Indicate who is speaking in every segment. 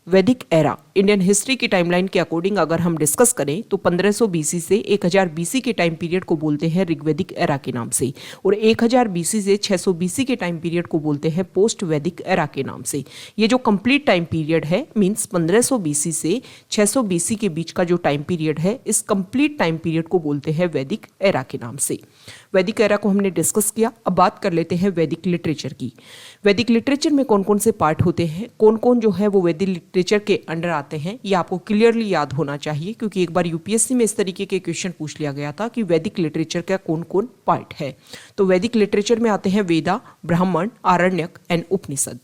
Speaker 1: वैदिक era Indian history की timeline के अकॉर्डिंग अगर हम डिस्कस करें तो 1500 बीसी से 1000 बीसी के टाइम पीरियड को बोलते हैं ऋग्वैदिक एरा के नाम से, और 1000 बीसी से 600 बीसी के टाइम पीरियड को बोलते हैं पोस्ट वैदिक एरा के नाम से। ये जो कंप्लीट टाइम पीरियड है मींस 1500 बीसी से 600 बीसी के बीच का जो टाइम पीरियड है, इस कंप्लीट टाइम पीरियड को बोलते हैं वैदिक एरा के नाम से। वैदिक एरा को हमने डिस्कस किया। अब बात कर लेते हैं वैदिक लिटरेचर की। वैदिक लिटरेचर में कौन कौन से पार्ट होते हैं, कौन कौन जो है वो वैदिक लिटरेचर के अंडर आते हैं, ये आपको क्लियरली याद होना चाहिए, क्योंकि एक बार यूपीएससी में इस तरीके के क्वेश्चन पूछ लिया गया था कि वैदिक लिटरेचर का कौन कौन पार्ट है। तो वैदिक लिटरेचर में आते हैं वेदा, ब्राह्मण, आरण्यक एंड उपनिषद।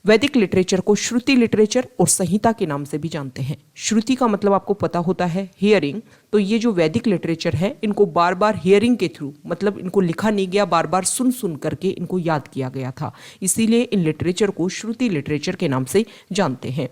Speaker 1: वैदिक लिटरेचर को श्रुति लिटरेचर और संहिता के नाम से भी जानते हैं। श्रुति का मतलब आपको पता होता है हियरिंग, तो ये जो वैदिक लिटरेचर है इनको बार बार हियरिंग के थ्रू, मतलब इनको लिखा नहीं गया, बार बार सुन सुन करके इनको याद किया गया था, इसीलिए इन लिटरेचर को श्रुति लिटरेचर के नाम से जानते हैं।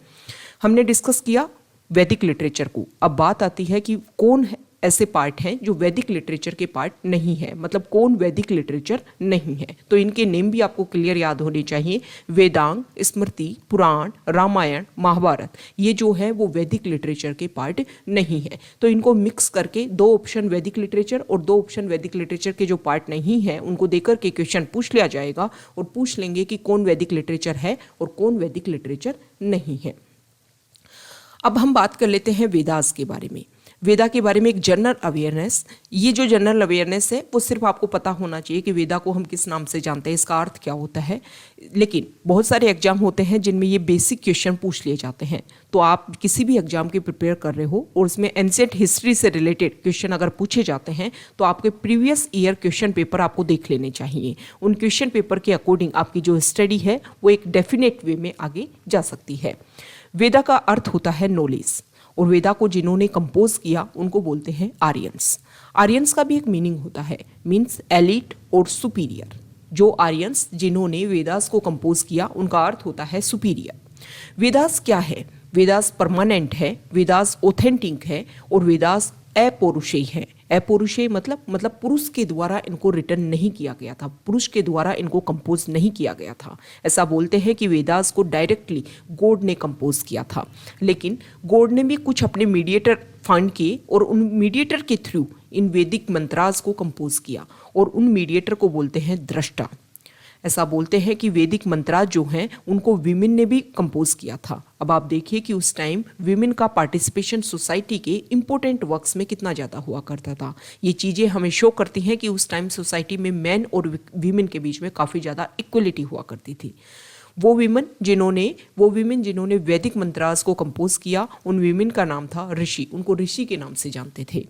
Speaker 1: हमने डिस्कस किया वैदिक लिटरेचर को। अब बात आती है कि कौन ऐसे पार्ट हैं जो वैदिक लिटरेचर के पार्ट नहीं है, मतलब कौन वैदिक लिटरेचर नहीं है। तो इनके नेम भी आपको क्लियर याद होने चाहिए। वेदांग, स्मृति, पुराण, रामायण, महाभारत, ये जो है वो वैदिक लिटरेचर के पार्ट नहीं है। तो इनको मिक्स करके 2 ऑप्शन वैदिक लिटरेचर और 2 ऑप्शन वैदिक लिटरेचर के जो पार्ट नहीं है उनको देकर के क्वेश्चन पूछ लिया जाएगा, और पूछ लेंगे कि कौन वैदिक लिटरेचर है और कौन वैदिक लिटरेचर नहीं है। अब हम बात कर लेते हैं वेदास के बारे में। वेदा के बारे में एक जनरल अवेयरनेस। ये जो जनरल अवेयरनेस है वो सिर्फ आपको पता होना चाहिए कि वेदा को हम किस नाम से जानते हैं, इसका अर्थ क्या होता है। लेकिन बहुत सारे एग्जाम होते हैं जिनमें ये बेसिक क्वेश्चन पूछ लिए जाते हैं। तो आप किसी भी एग्जाम के प्रिपेयर कर रहे हो और उसमें एंशिएंट हिस्ट्री से रिलेटेड क्वेश्चन अगर पूछे जाते हैं तो आपके प्रीवियस ईयर क्वेश्चन पेपर आपको देख लेने चाहिए। उन क्वेश्चन पेपर के अकॉर्डिंग आपकी जो स्टडी है वो एक डेफिनेट वे में आगे जा सकती है। वेदा का अर्थ होता है नॉलेज, और वेदा को जिन्होंने कंपोज किया उनको बोलते हैं आर्यंस। आर्यंस का भी एक मीनिंग होता है, मीन्स एलिट और सुपीरियर। जो आर्यंस जिन्होंने वेदास को कंपोज किया उनका अर्थ होता है सुपीरियर। वेदास क्या है? वेदास परमानेंट है, वेदास ऑथेंटिक है, और वेदास अपौरुषेय है। अपौरुषेय मतलब पुरुष के द्वारा इनको रिटर्न नहीं किया गया था, पुरुष के द्वारा इनको कंपोज नहीं किया गया था। ऐसा बोलते हैं कि वेदास को डायरेक्टली गॉड ने कंपोज किया था, लेकिन गॉड ने भी कुछ अपने मीडिएटर फाइंड किए और उन मीडिएटर के थ्रू इन वैदिक मंत्रास को कंपोज किया, और उन मीडिएटर को बोलते हैं दृष्टा। ऐसा बोलते हैं कि वैदिक मंत्रास जो हैं उनको विमेन ने भी कंपोज किया था। अब आप देखिए कि उस टाइम विमेन का पार्टिसिपेशन सोसाइटी के इंपॉर्टेंट वर्क्स में कितना ज़्यादा हुआ करता था। ये चीज़ें हमें शो करती हैं कि उस टाइम सोसाइटी में मैन और विमेन के बीच में काफ़ी ज़्यादा इक्वलिटी हुआ करती थी। वो विमेन जिन्होंने वैदिक मंत्रास को कंपोज किया, उन विमेन का नाम था ऋषि। उनको ऋषि के नाम से जानते थे।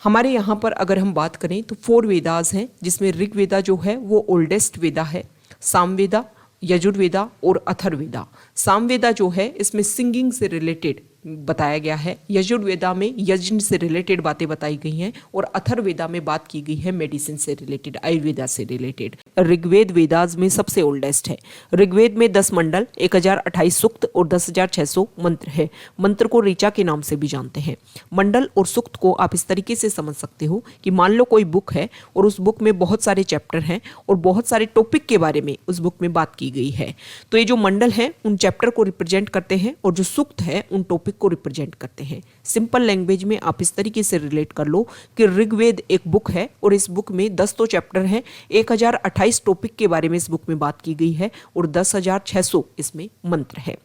Speaker 1: हमारे यहाँ पर अगर हम बात करें तो 4 वेदास हैं, जिसमें ऋग्वेदा जो है वो ओल्डेस्ट वेदा है, सामवेदा, यजुर्वेदा और अथर्ववेदा। सामवेदा जो है इसमें सिंगिंग से रिलेटेड बताया गया है, यजुर्वेदा में यज्ञ से रिलेटेड बातें बताई गई हैं, और अथर्ववेदा में बात की गई है मेडिसिन से रिलेटेड, आयुर्वेदा से रिलेटेड। ऋग्वेद वेदास में सबसे ओल्डेस्ट है। ऋग्वेद में 10 मंडल, 1028 सूक्त और 10,600 मंत्र है। मंत्र को ऋचा के नाम से भी जानते हैं। मंडल और सूक्त को आप इस तरीके से समझ सकते हो कि मान लो कोई बुक है और उस बुक में बहुत सारे चैप्टर हैं और बहुत सारे टॉपिक के बारे में उस बुक में बात की गई है। तो ये जो मंडल है उन चैप्टर को रिप्रेजेंट करते हैं, और जो सूक्त है उन टॉपिक को रिप्रेजेंट करते हैं। सिंपल लैंग्वेज में आप इस तरीके से रिलेट कर लो कि ऋग्वेद एक बुक है और इस बुक में 10 तो चैप्टर हैं, 1028 टॉपिक के बारे में इस बुक में बात की गई है, और 10,600 इसमें मंत्र है।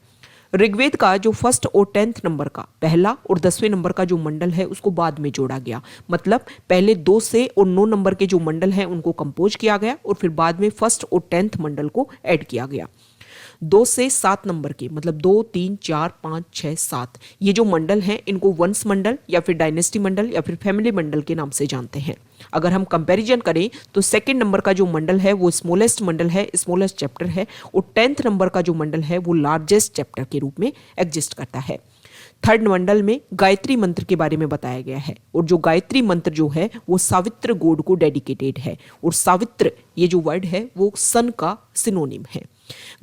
Speaker 1: ऋग्वेद का जो फर्स्ट और 10th नंबर का पहला और 10वें नंबर का जो मंडल है उसको बाद में जोड़ा गया, मतलब पहले 2 से और 9 नंबर के जो मंडल हैं उनको कंपोज किया गया और फिर बाद में फर्स्ट और 10th मंडल को ऐड किया गया। 2 से 7 नंबर के, मतलब 2, 3, 4, 5, 6, 7, ये जो मंडल हैं इनको वंश मंडल या फिर डायनेस्टी मंडल या फिर फैमिली मंडल के नाम से जानते हैं। अगर हम कंपैरिजन करें तो 2nd नंबर का जो मंडल है वो स्मॉलेस्ट मंडल है, स्मॉलेस्ट चैप्टर है, और 10th नंबर का जो मंडल है वो लार्जेस्ट चैप्टर के रूप में एग्जिस्ट करता है। 3rd मंडल में गायत्री मंत्र के बारे में बताया गया है, और जो गायत्री मंत्र जो है वो सावित्र गॉड को डेडिकेटेड है, और सावित्र ये जो वर्ड है वो सन का सिनोनिम है।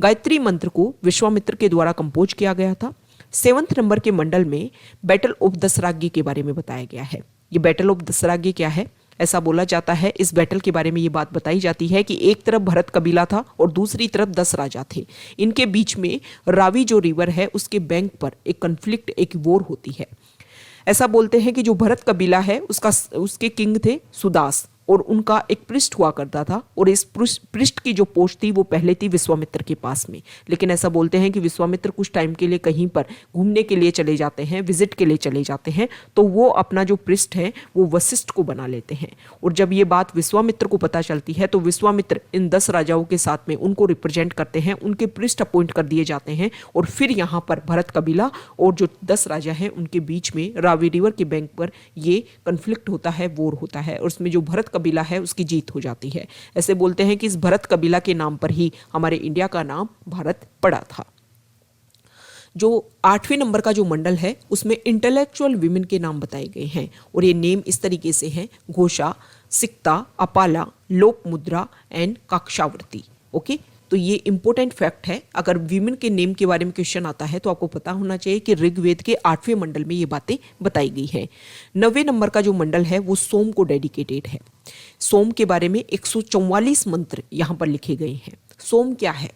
Speaker 1: गायत्री मंत्र को विश्वामित्र के द्वारा कंपोज किया गया था। 7th नंबर के मंडल में बैटल ऑफ दसरागी के बारे में बताया गया है। ये बैटल ऑफ दसरागी क्या है? ऐसा बोला जाता है। इस बैटल के बारे में ये बात बताई जाती है कि एक तरफ भरत कबीला था और दूसरी तरफ 10 राजा थे। इनके बीच में रावी जो रिवर है उसके बैंक पर एक कन्फ्लिक्ट, एक वॉर होती है। ऐसा बोलते हैं कि जो भरत कबीला है उसके किंग थे सुदास और उनका एक पृष्ठ हुआ करता था और इस पृष्ठ की जो पोस्ट थी वो पहले थी विश्वामित्र के पास में। लेकिन ऐसा बोलते हैं कि विश्वामित्र कुछ टाइम के लिए कहीं पर घूमने के लिए चले जाते हैं, विजिट के लिए चले जाते हैं, तो वो अपना जो पृष्ठ है वो वशिष्ठ को बना लेते हैं। और जब ये बात विश्वामित्र को पता चलती है तो विश्वामित्र इन 10 राजाओं के साथ में उनको रिप्रेजेंट करते हैं, उनके पृष्ठ अपॉइंट कर दिए जाते हैं और फिर यहाँ पर भरत कबीला और जो 10 राजा हैं उनके बीच में रावी रिवर के बैंक पर ये कन्फ्लिक्ट होता है, वॉर होता है और उसमें जो भरत कबीला है उसकी जीत हो जाती है। ऐसे बोलते हैं कि इस भरत कबीला के नाम पर ही हमारे इंडिया का नाम भारत पड़ा था। जो 8वें नंबर का जो मंडल है उसमें इंटेलेक्चुअल विमेन के नाम बताए गए हैं और ये नेम इस तरीके से हैं: घोषा, सिक्ता, अपाला, लोकमुद्रा एंड कक्षावर्ती। ओके, तो ये इंपॉर्टेंट फैक्ट है। अगर वीमेन के नेम के बारे में क्वेश्चन आता है तो आपको पता होना चाहिए कि ऋग्वेद के 8वें मंडल में ये बातें बताई गई है। 9वें नंबर का जो मंडल है वो सोम को डेडिकेटेड है। सोम के बारे में 144 मंत्र यहाँ पर लिखे गए हैं। सोम क्या है?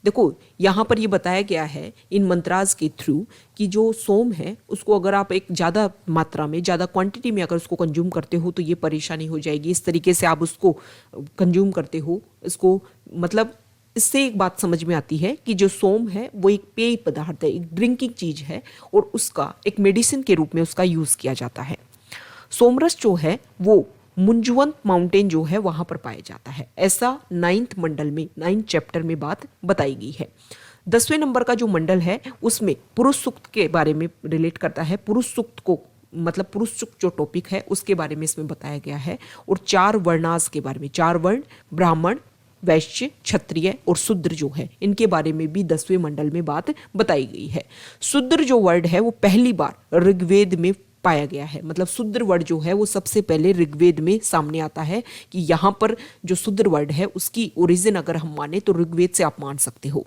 Speaker 1: देखो, यहाँ पर ये बताया गया है इन मंत्राज के थ्रू कि जो सोम है उसको अगर आप एक ज़्यादा मात्रा में, ज़्यादा क्वांटिटी में अगर उसको कंज्यूम करते हो तो ये परेशानी हो जाएगी। इस तरीके से आप उसको कंज्यूम करते हो, इसको मतलब इससे एक बात समझ में आती है कि जो सोम है वो एक पेय पदार्थ है, एक ड्रिंकिंग चीज है और उसका एक मेडिसिन के रूप में उसका यूज किया जाता है। सोमरस जो है वो मुंजवंत माउंटेन जो है वहां पर पाया जाता है। ऐसा 9th मंडल में 9th चैप्टर में बात बताई गई है। 10वें नंबर का जो मंडल है उसमें पुरुष सूक्त के बारे में रिलेट करता है। पुरुष सूक्त को मतलब पुरुष सूक्त जो टॉपिक है उसके बारे में इसमें बताया गया है और 4 वर्णास के बारे में, 4 वर्ण ब्राह्मण, वैश्य, क्षत्रिय और शूद्र जो है इनके बारे में भी 10वें मंडल में बात बताई गई है। शूद्र जो वर्ड है वो पहली बार ऋग्वेद में पाया गया है। मतलब शूद्र वर्ड जो है वो सबसे पहले ऋग्वेद में सामने आता है कि यहाँ पर जो शूद्र वर्ड है उसकी ओरिजिन अगर हम माने तो ऋग्वेद से आप मान सकते हो।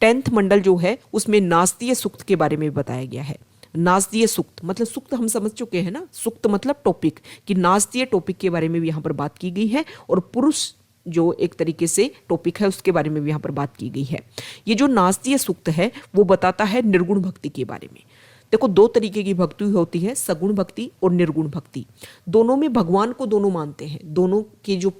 Speaker 1: 10th मंडल जो है उसमें नास्तीय सूक्त के बारे में बताया गया है। नास्तीय सूक्त मतलब सूक्त हम समझ चुके हैं ना, सूक्त मतलब टॉपिक, कि नास्तीय टॉपिक के बारे में भी यहाँ पर बात की गई है और पुरुष जो एक तरीके से टॉपिक है उसके बारे में भी यहाँ पर बात की गई है। ये जो नास्तीय सूक्त है वो बताता है निर्गुण भक्ति के बारे में। देखो, 2 तरीके की भक्ति होती है, सगुण भक्ति और निर्गुण भक्ति। दोनों में भगवान को दोनों मानते हैं, दोनों के जो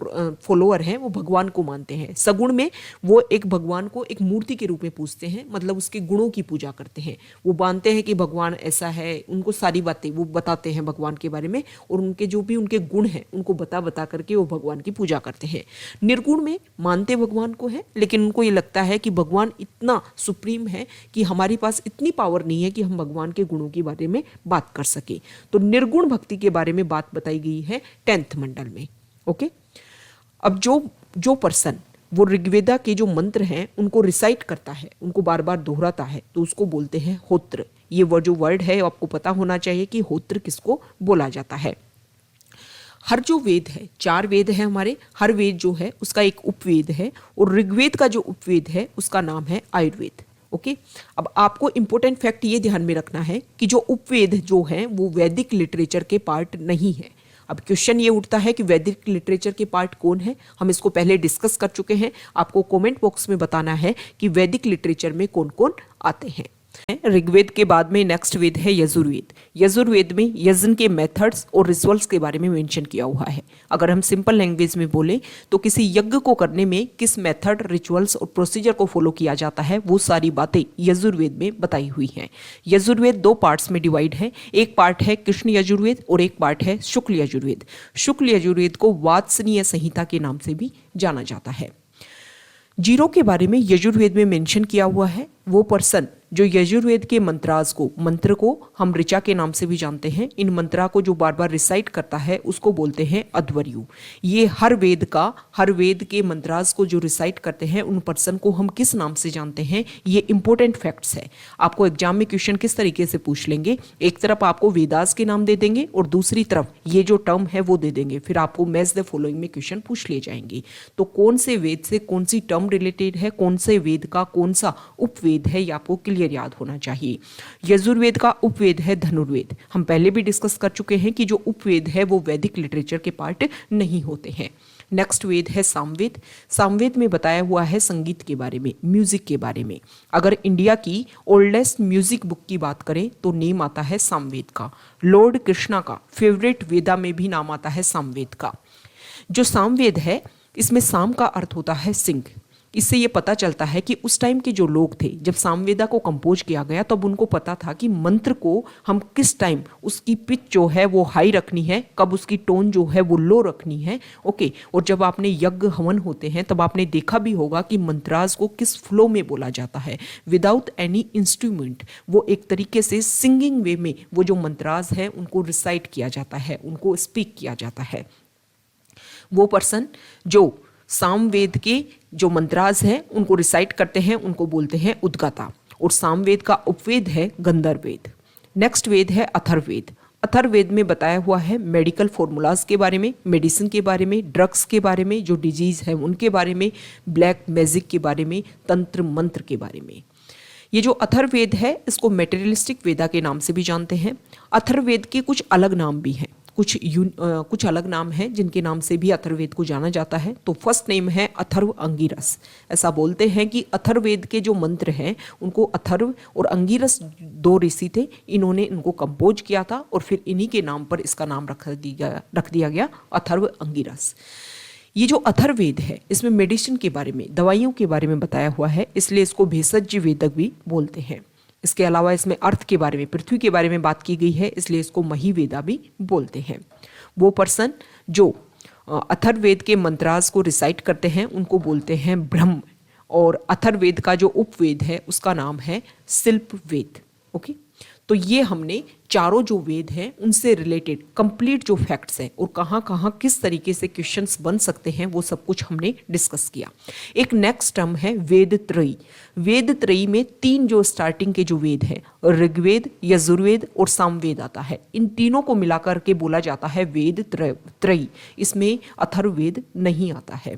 Speaker 1: फॉलोअर हैं वो भगवान को मानते हैं। सगुण में वो एक भगवान को एक मूर्ति के रूप में पूजते हैं, मतलब उसके गुणों की पूजा करते हैं। वो मानते हैं कि भगवान ऐसा है, उनको सारी बातें वो बताते हैं भगवान के बारे में और उनके जो भी उनके गुण हैं उनको बता करके वो भगवान की पूजा करते हैं। निर्गुण में मानते भगवान को है लेकिन उनको ये लगता है कि भगवान इतना सुप्रीम है कि हमारे पास इतनी पावर नहीं है कि हम भगवान गुणों के बारे में बात कर सके। तो निर्गुण भक्ति के बारे में बात बताई गई है 10th मंडल में। ओके, अब जो पर्सन वो ऋग्वेदा के जो मंत्र हैं उनको रिसाइट करता है, उनको बार बार दोहराता है, तो उसको बोलते हैं होत्र। ये जो वर्ड है आपको पता होना चाहिए कि होत्र किसको बोला जाता है। हर जो वेद है, 4 वेद है हमारे, हर वेद जो है उसका एक उपवेद है और ऋग्वेद का जो उपवेद है उसका नाम है आयुर्वेद। ओके, अब आपको इंपॉर्टेंट फैक्ट ये ध्यान में रखना है कि जो उपवेद जो है वो वैदिक लिटरेचर के पार्ट नहीं है। अब क्वेश्चन ये उठता है कि वैदिक लिटरेचर के पार्ट कौन है। हम इसको पहले डिस्कस कर चुके हैं। आपको कमेंट बॉक्स में बताना है कि वैदिक लिटरेचर में कौन कौन आते हैं। ऋग्वेद के बाद में नेक्स्ट वेद है यजुर्वेद। यजुर्वेद में यज्ञ के मेथड्स और रिचुअल्स के बारे में मेंशन किया हुआ है। अगर हम सिंपल लैंग्वेज में बोले तो किसी यज्ञ को करने में किस मेथड, रिचुअल्स और प्रोसीजर को फॉलो किया जाता है वो सारी बातें यजुर्वेद में बताई हुई हैं। यजुर्वेद 2 पार्ट्स में डिवाइड है। एक पार्ट है कृष्ण यजुर्वेद और एक पार्ट है शुक्ल यजुर्वेद। शुक्ल यजुर्वेद को वात्सनीय संहिता के नाम से भी जाना जाता है। जीरो के बारे में यजुर्वेद में मेंशन किया हुआ है। वो पर्सन जो यजुर्वेद के मंत्र को हम ऋचा के नाम से भी जानते हैं, इन मंत्रा को जो बार बार रिसाइट करता है उसको बोलते हैं अध्वर्यु। ये हर वेद के मंत्रास को जो रिसाइट करते हैं उन पर्सन को हम किस नाम से जानते हैं, ये इंपॉर्टेंट फैक्ट्स है। आपको एग्जाम में क्वेश्चन किस तरीके से पूछ लेंगे, एक तरफ आपको वेदास के नाम दे देंगे और दूसरी तरफ ये जो टर्म है वो दे देंगे, फिर आपको मैच द फॉलोइंग में क्वेश्चन पूछ लिए जाएंगे। तो कौन से वेद से कौन सी टर्म रिलेटेड है, कौन से वेद का कौन सा उपवेद उपवेद है, ये आपको क्लियर याद होना चाहिए। यजुर्वेद का उपवेद है धनुर्वेद। हम पहले भी डिस्कस कर चुके हैं कि जो उपवेद है वो वैदिक लिटरेचर के पार्ट नहीं होते हैं। नेक्स्ट वेद है सामवेद। सामवेद में बताया हुआ है संगीत के बारे में, म्यूजिक के बारे में। अगर इंडिया की ओल्डेस्ट म्यूजिक बुक की बात करें तो नेम आता है सामवेद का। लॉर्ड कृष्णा का फेवरेट वेदा में भी नाम आता है सामवेद का। जो सामवेद है इसमें साम का अर्थ होता है सिंह। इससे ये पता चलता है कि उस टाइम के जो लोग थे, जब सामवेदा को कंपोज किया गया तब उनको पता था कि मंत्र को हम किस टाइम उसकी पिच जो है वो हाई रखनी है, कब उसकी टोन जो है वो लो रखनी है। ओके। और जब आपने यज्ञ हवन होते हैं तब आपने देखा भी होगा कि मंत्रास को किस फ्लो में बोला जाता है, विदाउट एनी इंस्ट्रूमेंट। वो एक तरीके से सिंगिंग वे में वो जो मंत्रास है उनको रिसाइट किया जाता है, उनको स्पीक किया जाता है। वो पर्सन जो सामवेद के जो मंत्रास हैं उनको रिसाइट करते हैं उनको बोलते हैं उद्गाता। और सामवेद का उपवेद है गंधर्ववेद। नेक्स्ट वेद है अथर्ववेद। अथर्ववेद में बताया हुआ है मेडिकल फॉर्मूलाज के बारे में, मेडिसिन के बारे में, ड्रग्स के बारे में, जो डिजीज है उनके बारे में, ब्लैक मैजिक के बारे में, तंत्र मंत्र के बारे में। ये जो अथर्ववेद है इसको मेटेरियलिस्टिक वेदा के नाम से भी जानते हैं। अथर्ववेद के कुछ अलग नाम भी हैं, कुछ अलग नाम हैं जिनके नाम से भी अथर्ववेद को जाना जाता है। तो फर्स्ट नेम है अथर्व अंगिरस। ऐसा बोलते हैं कि अथर्ववेद के जो मंत्र हैं उनको अथर्व और अंगिरस दो ऋषि थे, इन्होंने इनको कंपोज किया था और फिर इन्हीं के नाम पर इसका नाम रख दिया गया अथर्व अंगिरस। ये जो अथर्ववेद है इसमें मेडिसिन के बारे में, दवाइयों के बारे में बताया हुआ है, इसलिए इसको भेषज वेदक भी बोलते हैं। इसके अलावा इसमें अर्थ के बारे में, पृथ्वी के बारे में बात की गई है, इसलिए इसको महिवेदा भी बोलते हैं। वो पर्सन जो अथर्ववेद के मंत्रास को रिसाइट करते हैं उनको बोलते हैं ब्रह्म। और अथर्ववेद का जो उपवेद है उसका नाम है शिल्पवेद। ओके। तो ये हमने चारों जो वेद हैं उनसे रिलेटेड कंप्लीट जो फैक्ट्स हैं और कहाँ कहाँ किस तरीके से क्वेश्चंस बन सकते हैं वो सब कुछ हमने डिस्कस किया। एक नेक्स्ट टर्म है वेद त्रयी। वेद त्रयी में तीन जो स्टार्टिंग के जो वेद हैं, ऋग्वेद, यजुर्वेद और सामवेद आता है। इन तीनों को मिलाकर के बोला जाता है वेद त्रयी। इसमें अथर्ववेद नहीं आता है।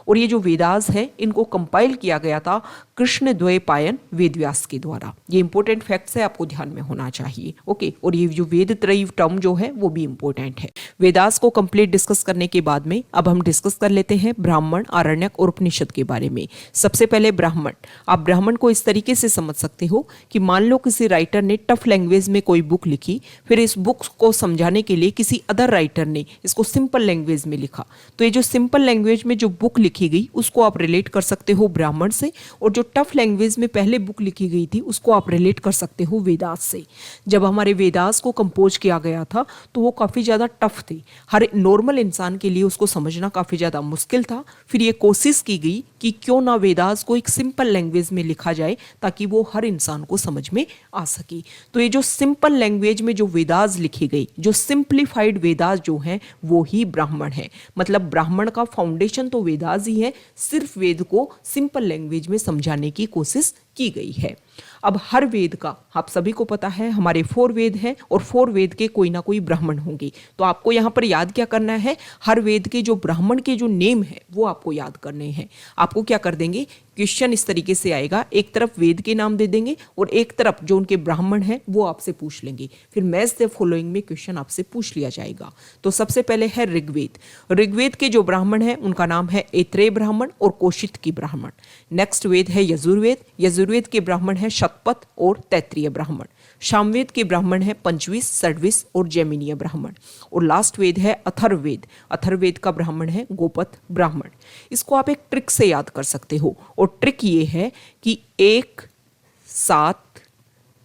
Speaker 1: और ये जो वेदास है इनको कंपाइल किया गया था कृष्णद्वैपायन वेदव्यास के द्वारा। ये इंपॉर्टेंट फैक्ट्स है, आपको ध्यान में होना चाहिए। ओके। और ये जो वेद त्रयी टर्म जो है वो भी इंपॉर्टेंट है। वेदास को कंप्लीट डिस्कस करने के बाद में अब हम डिस्कस कर लेते हैं ब्राह्मण, आरण्यक और उपनिषद के बारे में। सबसे पहले ब्राह्मण। आप ब्राह्मण को इस तरीके से समझ सकते हो कि मान लो किसी राइटर ने टफ लैंग्वेज में कोई बुक लिखी, फिर इस बुक को समझाने के लिए किसी अदर राइटर ने इसको सिंपल लैंग्वेज में लिखा। तो ये जो सिंपल लैंग्वेज में जो बुक लिखी गई उसको आप रिलेट कर सकते हो ब्राह्मण से, और जो टफ लैंग्वेज में पहले बुक लिखी गई थी उसको आप रिलेट कर सकते हो वेदास से। जब हमारे वेदास को कंपोज किया गया था तो वो काफ़ी ज़्यादा टफ थे, हर नॉर्मल इंसान के लिए उसको समझना काफ़ी ज़्यादा मुश्किल था। फिर ये कोशिश की गई कि क्यों ना वेदास को एक सिंपल लैंग्वेज में लिखा जाए ताकि वो हर इंसान को समझ में आ सके। तो ये जो सिंपल लैंग्वेज में जो वेदास लिखी गई, जो सिंप्लीफाइड वेदास जो हैं वो ही ब्राह्मण है। मतलब ब्राह्मण का फाउंडेशन तो वेदास ही है, सिर्फ वेद को सिंपल लैंग्वेज में समझाने की कोशिश की गई है। अब हर वेद का आप सभी को पता है हमारे 4 वेद हैं और 4 वेद के कोई ना कोई ब्राह्मण होंगे। तो आपको यहाँ पर याद क्या करना है, हर वेद के जो ब्राह्मण के जो नेम है वो आपको याद करने हैं। आपको क्या कर देंगे, क्वेश्चन इस तरीके से आएगा, एक तरफ वेद के नाम दे देंगे और एक तरफ जो उनके ब्राह्मण हैं वो आपसे पूछ लेंगे। फिर मैच द फॉलोइंग में क्वेश्चन आपसे पूछ लिया जाएगा। तो सबसे पहले है ऋग्वेद। ऋग्वेद के जो ब्राह्मण हैं उनका नाम है ऐत्रेय ब्राह्मण और कौशिक ब्राह्मण। नेक्स्ट वेद है यजुर्वेद। यजुर्वेद के ब्राह्मण है शतपथ और तैत्रीय ब्राह्मण। सामवेद के ब्राह्मण है पंचविश, षड्विश और जैमिनीय ब्राह्मण। और लास्ट वेद है अथर्ववेद। अथर्ववेद का ब्राह्मण है गोपथ ब्राह्मण। इसको आप एक ट्रिक से याद कर सकते हो, और ट्रिक ये है कि 1, 7,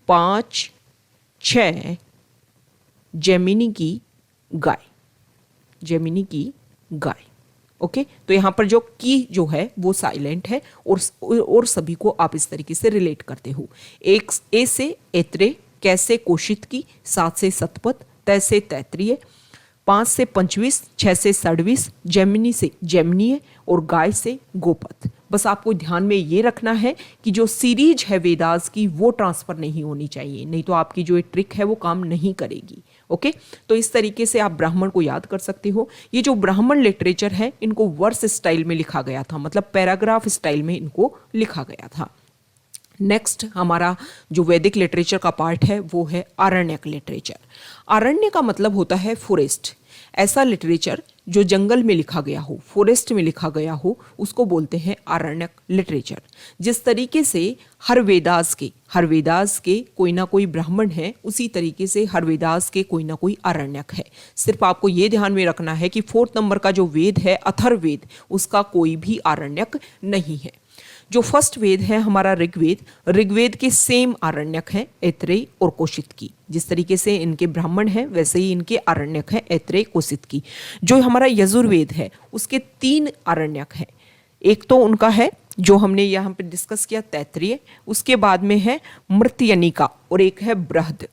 Speaker 1: 5, 6 जैमिनी की गाय, जैमिनी की गाय। ओके। तो यहाँ पर जो की जो है वो साइलेंट है और सभी को आप इस तरीके से रिलेट करते हो। एक ए से ऐत्रेय, कैसे कौशिक की, 7 से शतपथ, तै से तैत्रीय, 5 से पंचविश, 6 से षड्विश, जैमिनी से जैमिनीय और गाय से गोपथ। बस आपको ध्यान में ये रखना है कि जो सीरीज है वेदास की वो ट्रांसफर नहीं होनी चाहिए, नहीं तो आपकी जो ट्रिक है वो काम नहीं करेगी। ओके। तो इस तरीके से आप ब्राह्मण को याद कर सकते हो। ये जो ब्राह्मण लिटरेचर है इनको वर्स स्टाइल में लिखा गया था, मतलब पैराग्राफ स्टाइल में इनको लिखा गया था। नेक्स्ट हमारा जो वैदिक लिटरेचर का पार्ट है वो है आरण्यक लिटरेचर। आरण्य का मतलब होता है फॉरेस्ट। ऐसा लिटरेचर जो जंगल में लिखा गया हो, फॉरेस्ट में लिखा गया हो, उसको बोलते हैं आरण्यक लिटरेचर। जिस तरीके से हर वेदास के कोई ना कोई ब्राह्मण है, उसी तरीके से हर वेदास के कोई ना कोई आरण्यक है। सिर्फ आपको ये ध्यान में रखना है कि 4th नंबर का जो वेद है अथर्ववेद, उसका कोई भी आरण्यक नहीं है। जो फर्स्ट वेद है हमारा ऋग्वेद के सेम आरण्यक हैं ऐत्रेय और कौशितकी। जिस तरीके से इनके ब्राह्मण हैं वैसे ही इनके आरण्यक हैं ऐत्रेय कौशितकी। जो हमारा यजुर्वेद है उसके 3 आरण्यक हैं। एक तो उनका है जो हमने यहाँ पे डिस्कस किया तैत्तिरीय, उसके बाद में है मृत्यनिका और एक है बृहद।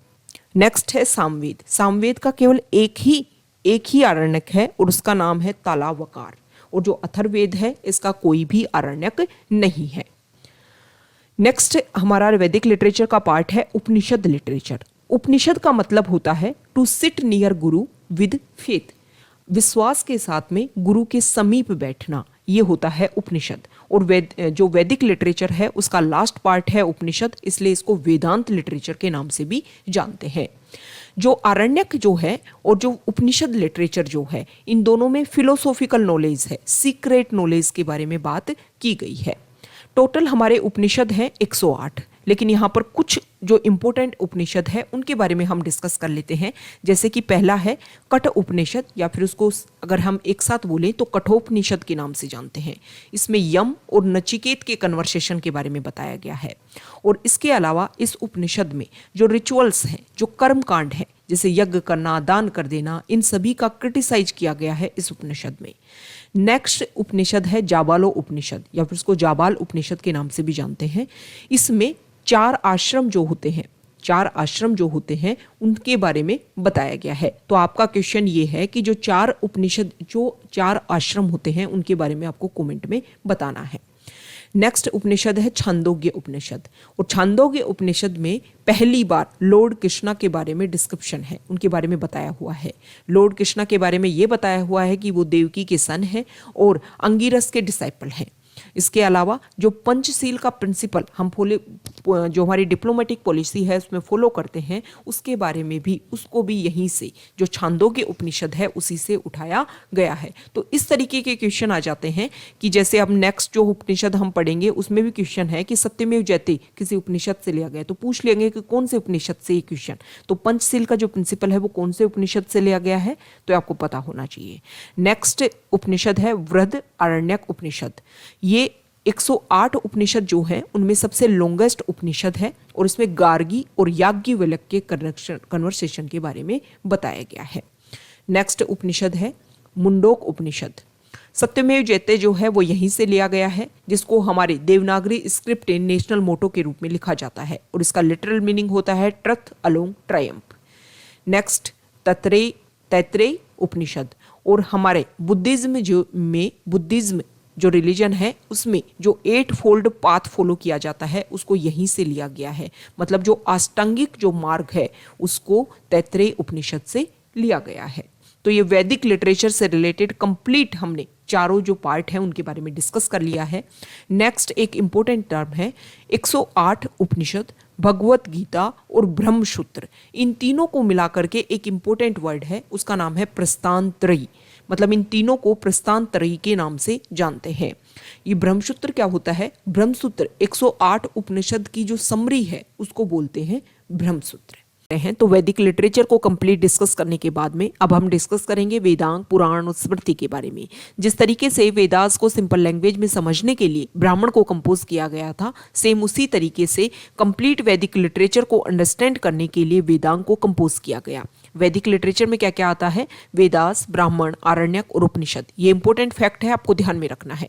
Speaker 1: नेक्स्ट है सामवेद का केवल एक ही आरण्यक है और उसका नाम है तालावकार। और जो अथर्ववेद है इसका कोई भी आरण्यक नहीं है। नेक्स्ट हमारा वैदिक लिटरेचर का पार्ट है उपनिषद लिटरेचर। उपनिषद का मतलब होता है to sit near Guru with faith, विश्वास के साथ में गुरु के समीप बैठना, ये होता है उपनिषद। और जो वैदिक लिटरेचर है उसका लास्ट पार्ट है उपनिषद, इसलिए इसको वेदांत लिटरेचर के नाम से भी जानते हैं। जो आरण्यक जो है और जो उपनिषद लिटरेचर जो है, इन दोनों में फिलोसॉफिकल नॉलेज है, सीक्रेट नॉलेज के बारे में बात की गई है। टोटल हमारे उपनिषद हैं 108, लेकिन यहाँ पर कुछ जो इम्पोर्टेंट उपनिषद है उनके बारे में हम डिस्कस कर लेते हैं। जैसे कि पहला है कठ उपनिषद, या फिर उसको अगर हम एक साथ बोलें तो कठोपनिषद के नाम से जानते हैं। इसमें यम और नचिकेत के कन्वर्सेशन के बारे में बताया गया है। और इसके अलावा इस उपनिषद में जो रिचुअल्स हैं, जो कर्म कांड है, जैसे यज्ञ करना, दान कर देना, इन सभी का क्रिटिसाइज किया गया है इस उपनिषद में। नेक्स्ट उपनिषद है जाबालो उपनिषद, या फिर उसको जाबाल उपनिषद के नाम से भी जानते हैं। इसमें 4 आश्रम जो होते हैं उनके बारे में बताया गया है। तो आपका क्वेश्चन ये है कि जो 4 आश्रम होते हैं उनके बारे में आपको कमेंट में बताना है। नेक्स्ट उपनिषद है छांदोग्य उपनिषद। और छांदोग्य उपनिषद में पहली बार लॉर्ड कृष्णा के बारे में डिस्क्रिप्शन है, उनके बारे में बताया हुआ है। लॉर्ड कृष्णा के बारे में ये बताया हुआ है कि वो देवकी के सन हैं और अंगिरस के डिसाइपल हैं। इसके अलावा जो पंचशील का प्रिंसिपल हम जो हमारी डिप्लोमेटिक पॉलिसी है उसमें फॉलो करते हैं, उसके बारे में भी, उसको भी यहीं से जो छांदोग्य उपनिषद है उसी से उठाया गया है। तो इस तरीके के क्वेश्चन आ जाते हैं कि जैसे अब नेक्स्ट जो उपनिषद हम पढ़ेंगे उसमें भी क्वेश्चन है कि सत्यमेव जयते किसी उपनिषद से लिया गया, तो पूछ लेंगे कि कौन से उपनिषद से ये क्वेश्चन। तो पंचशील का जो प्रिंसिपल है वो कौन से उपनिषद से लिया गया है, तो आपको पता होना चाहिए। नेक्स्ट उपनिषद है वृहद आरण्यक उपनिषद। ये 108 उपनिषद जो हैं उनमें सबसे लॉन्गेस्ट उपनिषद है और इसमें गार्गी और याज्ञवल्क्य के कन्वर्सेशन के बारे में बताया गया है। नेक्स्ट उपनिषद है मुंडोक उपनिषद। सत्यमेव जयते जो है वो यहीं से लिया गया है, जिसको हमारे देवनागरी स्क्रिप्ट नेशनल मोटो के रूप में लिखा जाता है और इसका लिटरल मीनिंग होता है truth alone triumph. Next Taittiriya Upanishad. और हमारे बुद्धिज्म जो रिलीजन है उसमें जो 8 फोल्ड पाथ फॉलो किया जाता है उसको यहीं से लिया गया है। मतलब जो अष्टांगिक जो मार्ग है उसको तैत्तिरीय उपनिषद से लिया गया है। तो ये वैदिक लिटरेचर से रिलेटेड कंप्लीट हमने चारों जो पार्ट हैं उनके बारे में डिस्कस कर लिया है। नेक्स्ट एक इंपॉर्टेंट टर्म है 108 उपनिषद, भगवत गीता और ब्रह्मसूत्र। इन तीनों को मिलाकर के एक इंपॉर्टेंट वर्ड है, उसका नाम है प्रस्थानत्रयी। मतलब इन तीनों को प्रस्थानत्रयी के नाम से जानते हैं। ये ब्रह्मसूत्र क्या होता है? ब्रह्मसूत्र 108 उपनिषद की जो समरी है उसको बोलते हैं ब्रह्मसूत्र हैं। तो वैदिक लिटरेचर को कंप्लीट डिस्कस करने के बाद में अब हम डिस्कस करेंगे वेदांग, पुराण और स्मृति के बारे में। जिस तरीके से वेदास को सिंपल लैंग्वेज में समझने के लिए ब्राह्मण को कंपोज किया गया था, सेम उसी तरीके से कंप्लीट वैदिक लिटरेचर को अंडरस्टैंड करने के लिए वेदांग को कंपोज किया गया। वैदिक लिटरेचर में क्या क्या आता है? वेदास, ब्राह्मण, आरण्यक और उपनिषद। ये इंपॉर्टेंट फैक्ट है, आपको ध्यान में रखना है।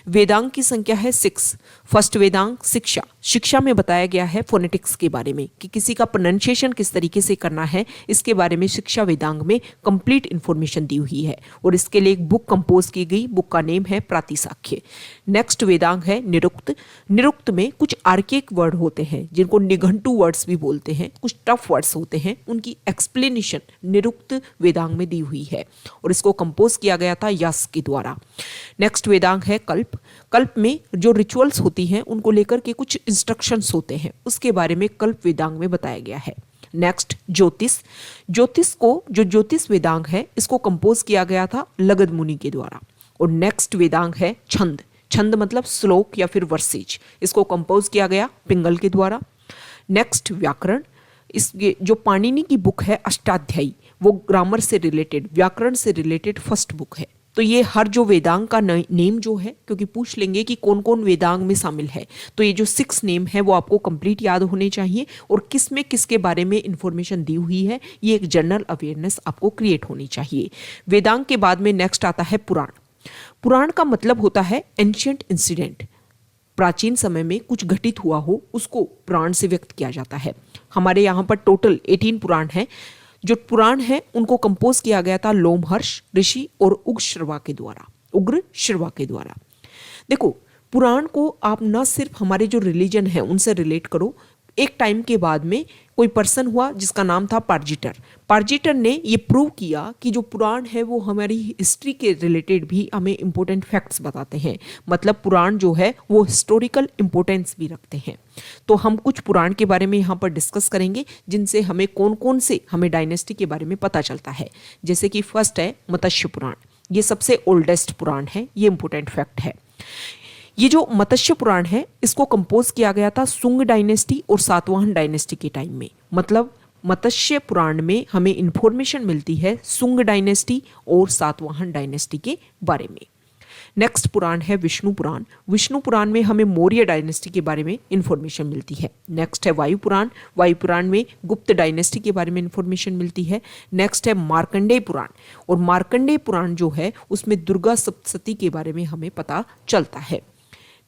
Speaker 1: वेदांग की संख्या है 6। फर्स्ट वेदांग शिक्षा में बताया गया है फोनेटिक्स के बारे में कि किसी का प्रोनाउंसिएशन किस तरीके से करना है, इसके बारे में शिक्षा वेदांग में कंप्लीट इंफॉर्मेशन दी हुई है और इसके लिए एक बुक कंपोज की गई, बुक का नेम है प्रातिसाख्य। नेक्स्ट वेदांग है निरुक्त में कुछ आर्केक वर्ड होते हैं जिनको निघंटू वर्ड्स भी बोलते हैं, कुछ टफ वर्ड्स होते हैं, उनकी एक्सप्लेनेशन इन्फॉर्मेशन निरुक्त वेदांग में दी हुई है और इसको कंपोज किया गया था यास्क के द्वारा। नेक्स्ट वेदांग है कल्प। कल्प में जो रिचुअल्स होती हैं उनको लेकर के कुछ इंस्ट्रक्शंस होते हैं, उसके बारे में कल्प वेदांग में बताया गया है। नेक्स्ट ज्योतिष। ज्योतिष को जो ज्योतिष वेदांग है इसको कंपोज किया गया था लगध मुनि के द्वारा। और नेक्स्ट वेदांग है छंद। छंद मतलब श्लोक या फिर वर्सेज, इसको कंपोज किया गया पिंगल के द्वारा। नेक्स्ट व्याकरण। इस जो पाणिनि की बुक है अष्टाध्यायी, वो ग्रामर से रिलेटेड, व्याकरण से रिलेटेड फर्स्ट बुक है। तो ये हर जो वेदांग का नेम जो है, क्योंकि पूछ लेंगे कि कौन कौन वेदांग में शामिल है, तो ये जो 6 नेम है वो आपको कंप्लीट याद होने चाहिए और किस में किसके बारे में इंफॉर्मेशन दी हुई है, ये एक जनरल अवेयरनेस आपको क्रिएट होनी चाहिए। वेदांग के बाद में नेक्स्ट आता है पुराण। पुराण का मतलब होता है एंशिएंट इंसिडेंट, प्राचीन समय में कुछ घटित हुआ हो उसको पुराण से व्यक्त किया जाता है। हमारे यहाँ पर टोटल 18 पुराण हैं। जो पुराण है उनको कंपोज किया गया था लोमहर्ष ऋषि और उग्र श्रवा के द्वारा। देखो, पुराण को आप न सिर्फ हमारे जो रिलीजन है उनसे रिलेट करो। एक टाइम के बाद में कोई पर्सन हुआ जिसका नाम था पार्जिटर। पार्जिटर ने ये प्रूव किया कि जो पुराण है वो हमारी हिस्ट्री के रिलेटेड भी हमें इंपॉर्टेंट फैक्ट्स बताते हैं, मतलब पुराण जो है वो हिस्टोरिकल इंपॉर्टेंस भी रखते हैं। तो हम कुछ पुराण के बारे में यहाँ पर डिस्कस करेंगे जिनसे हमें कौन कौन से हमें डायनेस्टी के बारे में पता चलता है। जैसे कि फर्स्ट है मत्स्य पुराण, ये सबसे ओल्डेस्ट पुराण है, ये इंपॉर्टेंट फैक्ट है। ये जो मत्स्य पुराण है इसको कंपोज किया गया था सुंग डायनेस्टी और सातवाहन डायनेस्टी के टाइम में। मतलब मत्स्य पुराण में हमें इंफॉर्मेशन मिलती है सुंग डायनेस्टी और सातवाहन डायनेस्टी के बारे में। नेक्स्ट पुराण है विष्णु पुराण। विष्णु पुराण में हमें मौर्य डायनेस्टी के बारे में इंफॉर्मेशन मिलती है। नेक्स्ट है वायु पुराण। वायु पुराण में गुप्त डायनेस्टी के बारे में इंफॉर्मेशन मिलती है। नेक्स्ट है मार्कंडेय पुराण, और मार्कंडेय पुराण जो है उसमें दुर्गा सप्तशती के बारे में हमें पता चलता है।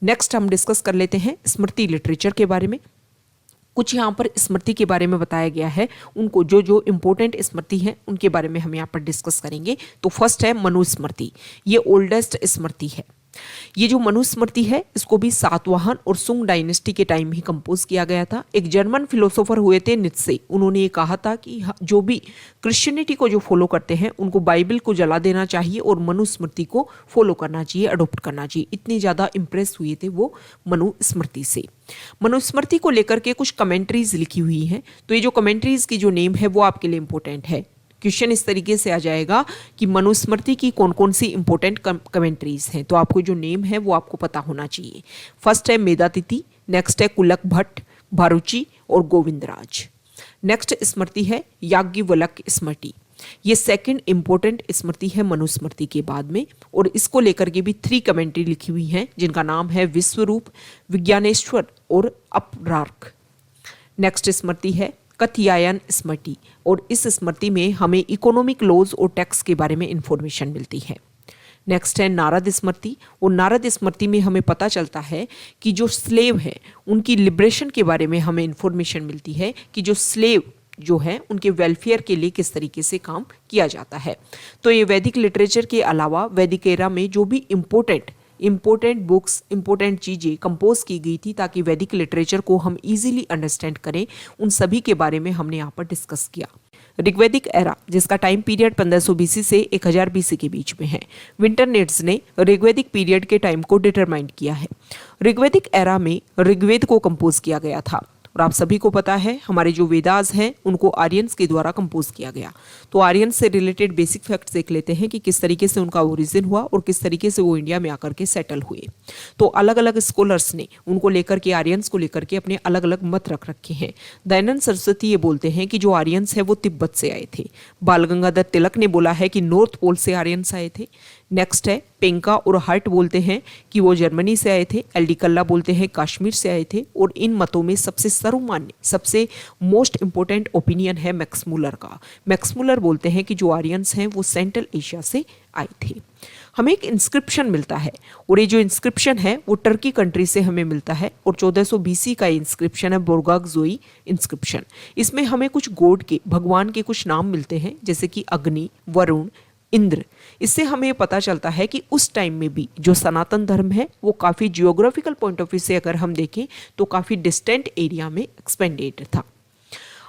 Speaker 1: नेक्स्ट हम डिस्कस कर लेते हैं स्मृति लिटरेचर के बारे में। कुछ यहाँ पर स्मृति के बारे में बताया गया है, उनको जो जो इम्पोर्टेंट स्मृति हैं उनके बारे में हम यहाँ पर डिस्कस करेंगे। तो फर्स्ट है मनुस्मृति, ये ओल्डेस्ट स्मृति है। ये जो मनुस्मृति है इसको भी सातवाहन और सुंग डायनेस्टी के टाइम ही कंपोज किया गया था। एक जर्मन फिलोसोफर हुए थे नीत्शे, उन्होंने ये कहा था कि जो भी क्रिश्चियनिटी को जो फॉलो करते हैं उनको बाइबल को जला देना चाहिए और मनुस्मृति को फॉलो करना चाहिए, अडोप्ट करना चाहिए। इतनी ज़्यादा इंप्रेस हुए थे वो मनुस्मृति से। मनुस्मृति को लेकर के कुछ कमेंट्रीज लिखी हुई हैं, तो ये जो कमेंट्रीज की जो नेम है वो आपके लिए इंपॉर्टेंट है। क्वेश्चन इस तरीके से आ जाएगा कि मनुस्मृति की कौन कौन सी इंपॉर्टेंट कमेंट्रीज हैं, तो आपको जो नेम है वो आपको पता होना चाहिए। फर्स्ट है मेधातिथि, नेक्स्ट है कुलक भट्ट, भारुचि और गोविंदराज। नेक्स्ट स्मृति है याज्ञवल्क्य स्मृति, ये सेकंड इंपॉर्टेंट स्मृति है मनुस्मृति के बाद में, और इसको लेकर के भी 3 कमेंट्री लिखी हुई हैं जिनका नाम है विश्वरूप, विज्ञानेश्वर और अपरार्क। नेक्स्ट स्मृति है कथयायन स्मृति, और इस स्मृति में हमें इकोनॉमिक लॉज और टैक्स के बारे में इंफॉर्मेशन मिलती है। नेक्स्ट है नारद स्मृति, और नारद स्मृति में हमें पता चलता है कि जो स्लेव है उनकी लिबरेशन के बारे में हमें इंफॉर्मेशन मिलती है कि जो स्लेव जो है उनके वेलफेयर के लिए किस तरीके से काम किया जाता है। तो ये वैदिक लिटरेचर के अलावा वैदिक एरा में जो भी इंपॉर्टेंट बुक्स, इंपॉर्टेंट चीज़ें कंपोज की गई थी ताकि वैदिक लिटरेचर को हम इजीली अंडरस्टैंड करें, उन सभी के बारे में हमने यहाँ पर डिस्कस किया। ऋग्वैदिक एरा, जिसका टाइम पीरियड 1500 BC से 1000 BC के बीच में है, विंटरनेट्स ने ऋग्वैदिक पीरियड के टाइम को डिटरमाइन किया है। ऋग्वैदिक एरा में ऋग्वेद को कंपोज किया गया था, और आप सभी को पता है हमारे जो वेदास हैं उनको आर्यंस के द्वारा कंपोज किया गया। तो आर्यंस से रिलेटेड बेसिक फैक्ट्स देख लेते हैं कि किस तरीके से उनका ओरिजिन हुआ और किस तरीके से वो इंडिया में आकर के सेटल हुए। तो अलग अलग स्कॉलर्स ने उनको लेकर के, आर्यंस को लेकर के अपने अलग अलग मत रख रखे हैं। दयानंद सरस्वती ये बोलते हैं कि जो आर्यंस है वो तिब्बत से आए थे। बाल गंगाधर तिलक ने बोला है कि नॉर्थ पोल से आर्यंस आए थे। नेक्स्ट है पेंका और हर्ट बोलते हैं कि वो जर्मनी से आए थे। एल डी कल्ला बोलते हैं कश्मीर से आए थे। और इन मतों में सबसे सर्वमान्य, सबसे मोस्ट इंपॉर्टेंट ओपिनियन है मैक्समुलर का। मैक्समुलर बोलते हैं कि जो आर्यंस हैं वो सेंट्रल एशिया से आए थे। हमें एक इंस्क्रिप्शन मिलता है, और ये जो इंस्क्रिप्शन है वो टर्की कंट्री से हमें मिलता है, और 1400 BC का इंस्क्रिप्शन है बोरगागजोई इंस्क्रिप्शन। इसमें हमें कुछ गॉड के, भगवान के कुछ नाम मिलते हैं, जैसे कि अग्नि, वरुण, इंद्र। इससे हमें पता चलता है कि उस टाइम में भी जो सनातन धर्म है वो काफ़ी जियोग्राफिकल पॉइंट ऑफ व्यू से अगर हम देखें तो काफ़ी डिस्टेंट एरिया में एक्सपेंडेड था।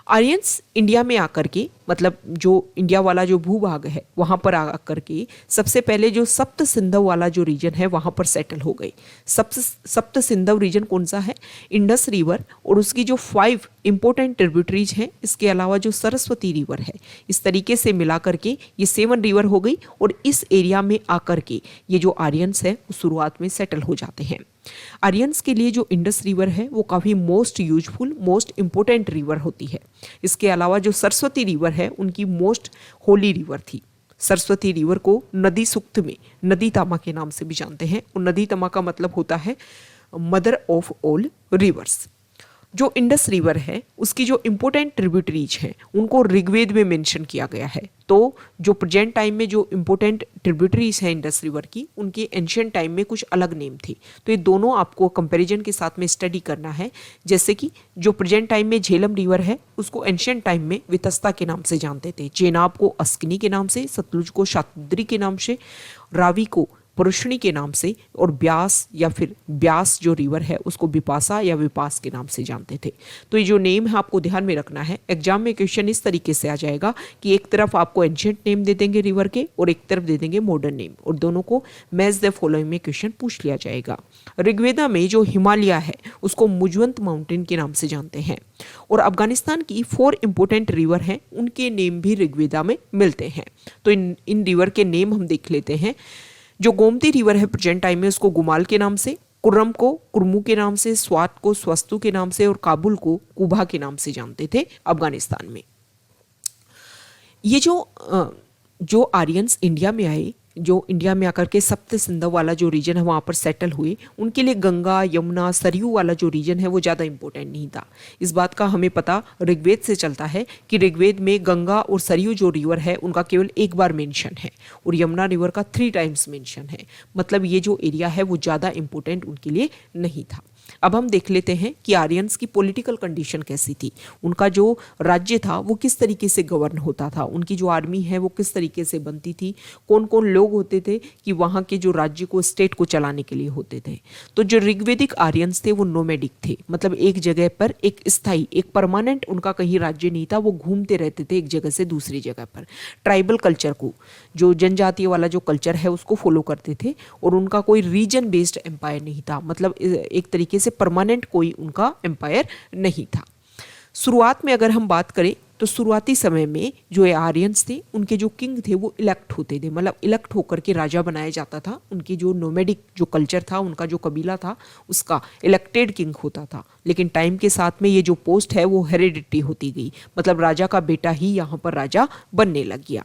Speaker 1: आर्यंस इंडिया में आकर के, मतलब जो इंडिया वाला जो भूभाग है वहाँ पर आकर के सबसे पहले जो सप्त सिंधु वाला जो रीजन है वहाँ पर सेटल हो गए। सप्त सिंधु रीजन कौन सा है? इंडस रिवर और उसकी जो 5 इंपॉर्टेंट ट्रिब्यूटरीज हैं, इसके अलावा जो सरस्वती रिवर है, इस तरीके से मिला करके ये 7 रिवर हो गई और इस एरिया में आकर के ये जो आर्यंस है वो शुरुआत में सेटल हो जाते हैं। आर्यंस के लिए जो इंडस रिवर है वो काफ़ी most useful, most important river होती है। इसके अलावा जो सरस्वती रिवर है उनकी मोस्ट होली रिवर थी। सरस्वती रिवर को नदी सूक्त में नदी तमा के नाम से भी जानते हैं और नदी तमा का मतलब होता है मदर ऑफ ऑल रिवर्स। जो इंडस रिवर है उसकी जो इम्पोर्टेंट ट्रिब्यूटरीज हैं उनको ऋग्वेद में मेंशन किया गया है। तो जो प्रेजेंट टाइम में जो इम्पोर्टेंट ट्रिब्यूटरीज हैं इंडस रिवर की, उनके एंशियंट टाइम में कुछ अलग नेम थे। तो ये दोनों आपको कंपैरिजन के साथ में स्टडी करना है। जैसे कि जो प्रेजेंट टाइम में झेलम रिवर है उसको एंशियंट टाइम में वितस्ता के नाम से जानते थे, चेनाब को अस्किनी के नाम से, सतलुज को शातुद्री के नाम से, रावी को पुरुषणी के नाम से और ब्यास या फिर ब्यास जो रिवर है उसको विपासा या विपास के नाम से जानते थे। तो ये जो नेम है आपको ध्यान में रखना है। एग्जाम में क्वेश्चन इस तरीके से आ जाएगा कि एक तरफ आपको एंशिएंट नेम दे देंगे रिवर के और एक तरफ दे देंगे मॉडर्न नेम, और दोनों को मैच द फॉलोइंग में क्वेश्चन पूछ लिया जाएगा। ऋग्वेदा में जो हिमालय है उसको मुजवंत माउंटेन के नाम से जानते हैं और अफगानिस्तान की 4 इंपोर्टेंट रिवर हैं, उनके नेम भी ऋग्वेदा में मिलते हैं। तो इन रिवर के नेम हम देख लेते हैं। जो गोमती रिवर है प्रेजेंट टाइम में उसको गुमाल के नाम से, कुर्रम को कुर्मू के नाम से, स्वात को स्वस्तु के नाम से और काबुल को कुबा के नाम से जानते थे अफगानिस्तान में। ये जो आर्यंस इंडिया में आए, जो इंडिया में आकर के सप्त सिंधु वाला जो रीजन है वहाँ पर सेटल हुए, उनके लिए गंगा यमुना सरयू वाला जो रीजन है वो ज़्यादा इंपॉर्टेंट नहीं था। इस बात का हमें पता ऋग्वेद से चलता है कि ऋग्वेद में गंगा और सरयू जो रिवर है उनका केवल एक बार मेंशन है और यमुना रिवर का 3 टाइम्स मेंशन है। मतलब ये जो एरिया है वो ज़्यादा इंपॉर्टेंट उनके लिए नहीं था। अब हम देख लेते हैं कि आर्यंस की पॉलिटिकल कंडीशन कैसी थी, उनका जो राज्य था वो किस तरीके से गवर्न होता था, उनकी जो आर्मी है वो किस तरीके से बनती थी, कौन कौन लोग होते थे कि वहाँ के जो राज्य को, स्टेट को चलाने के लिए होते थे। तो जो ऋग्वेदिक आर्यंस थे वो नोमैडिक थे, मतलब एक जगह पर एक स्थायी, एक परमानेंट उनका कहीं राज्य नहीं था, वो घूमते रहते थे एक जगह से दूसरी जगह पर। ट्राइबल कल्चर को, जो जनजातीय वाला जो कल्चर है उसको फॉलो करते थे और उनका कोई रीजन बेस्ड एम्पायर नहीं था, मतलब एक तरीके से परमानेंट कोई उनका एम्पायर नहीं था। शुरुआत में अगर हम बात करें तो शुरुआती समय में जो आर्यंस थे उनके जो किंग थे वो इलेक्ट होते थे, मतलब इलेक्ट होकर के राजा बनाया जाता था। उनकी जो नोमैडिक जो कल्चर था, उनका जो कबीला था उसका इलेक्टेड किंग होता था। लेकिन टाइम के साथ में ये जो पोस्ट है वो हेरिडिटी होती गई, मतलब राजा का बेटा ही यहाँ पर राजा बनने लग गया।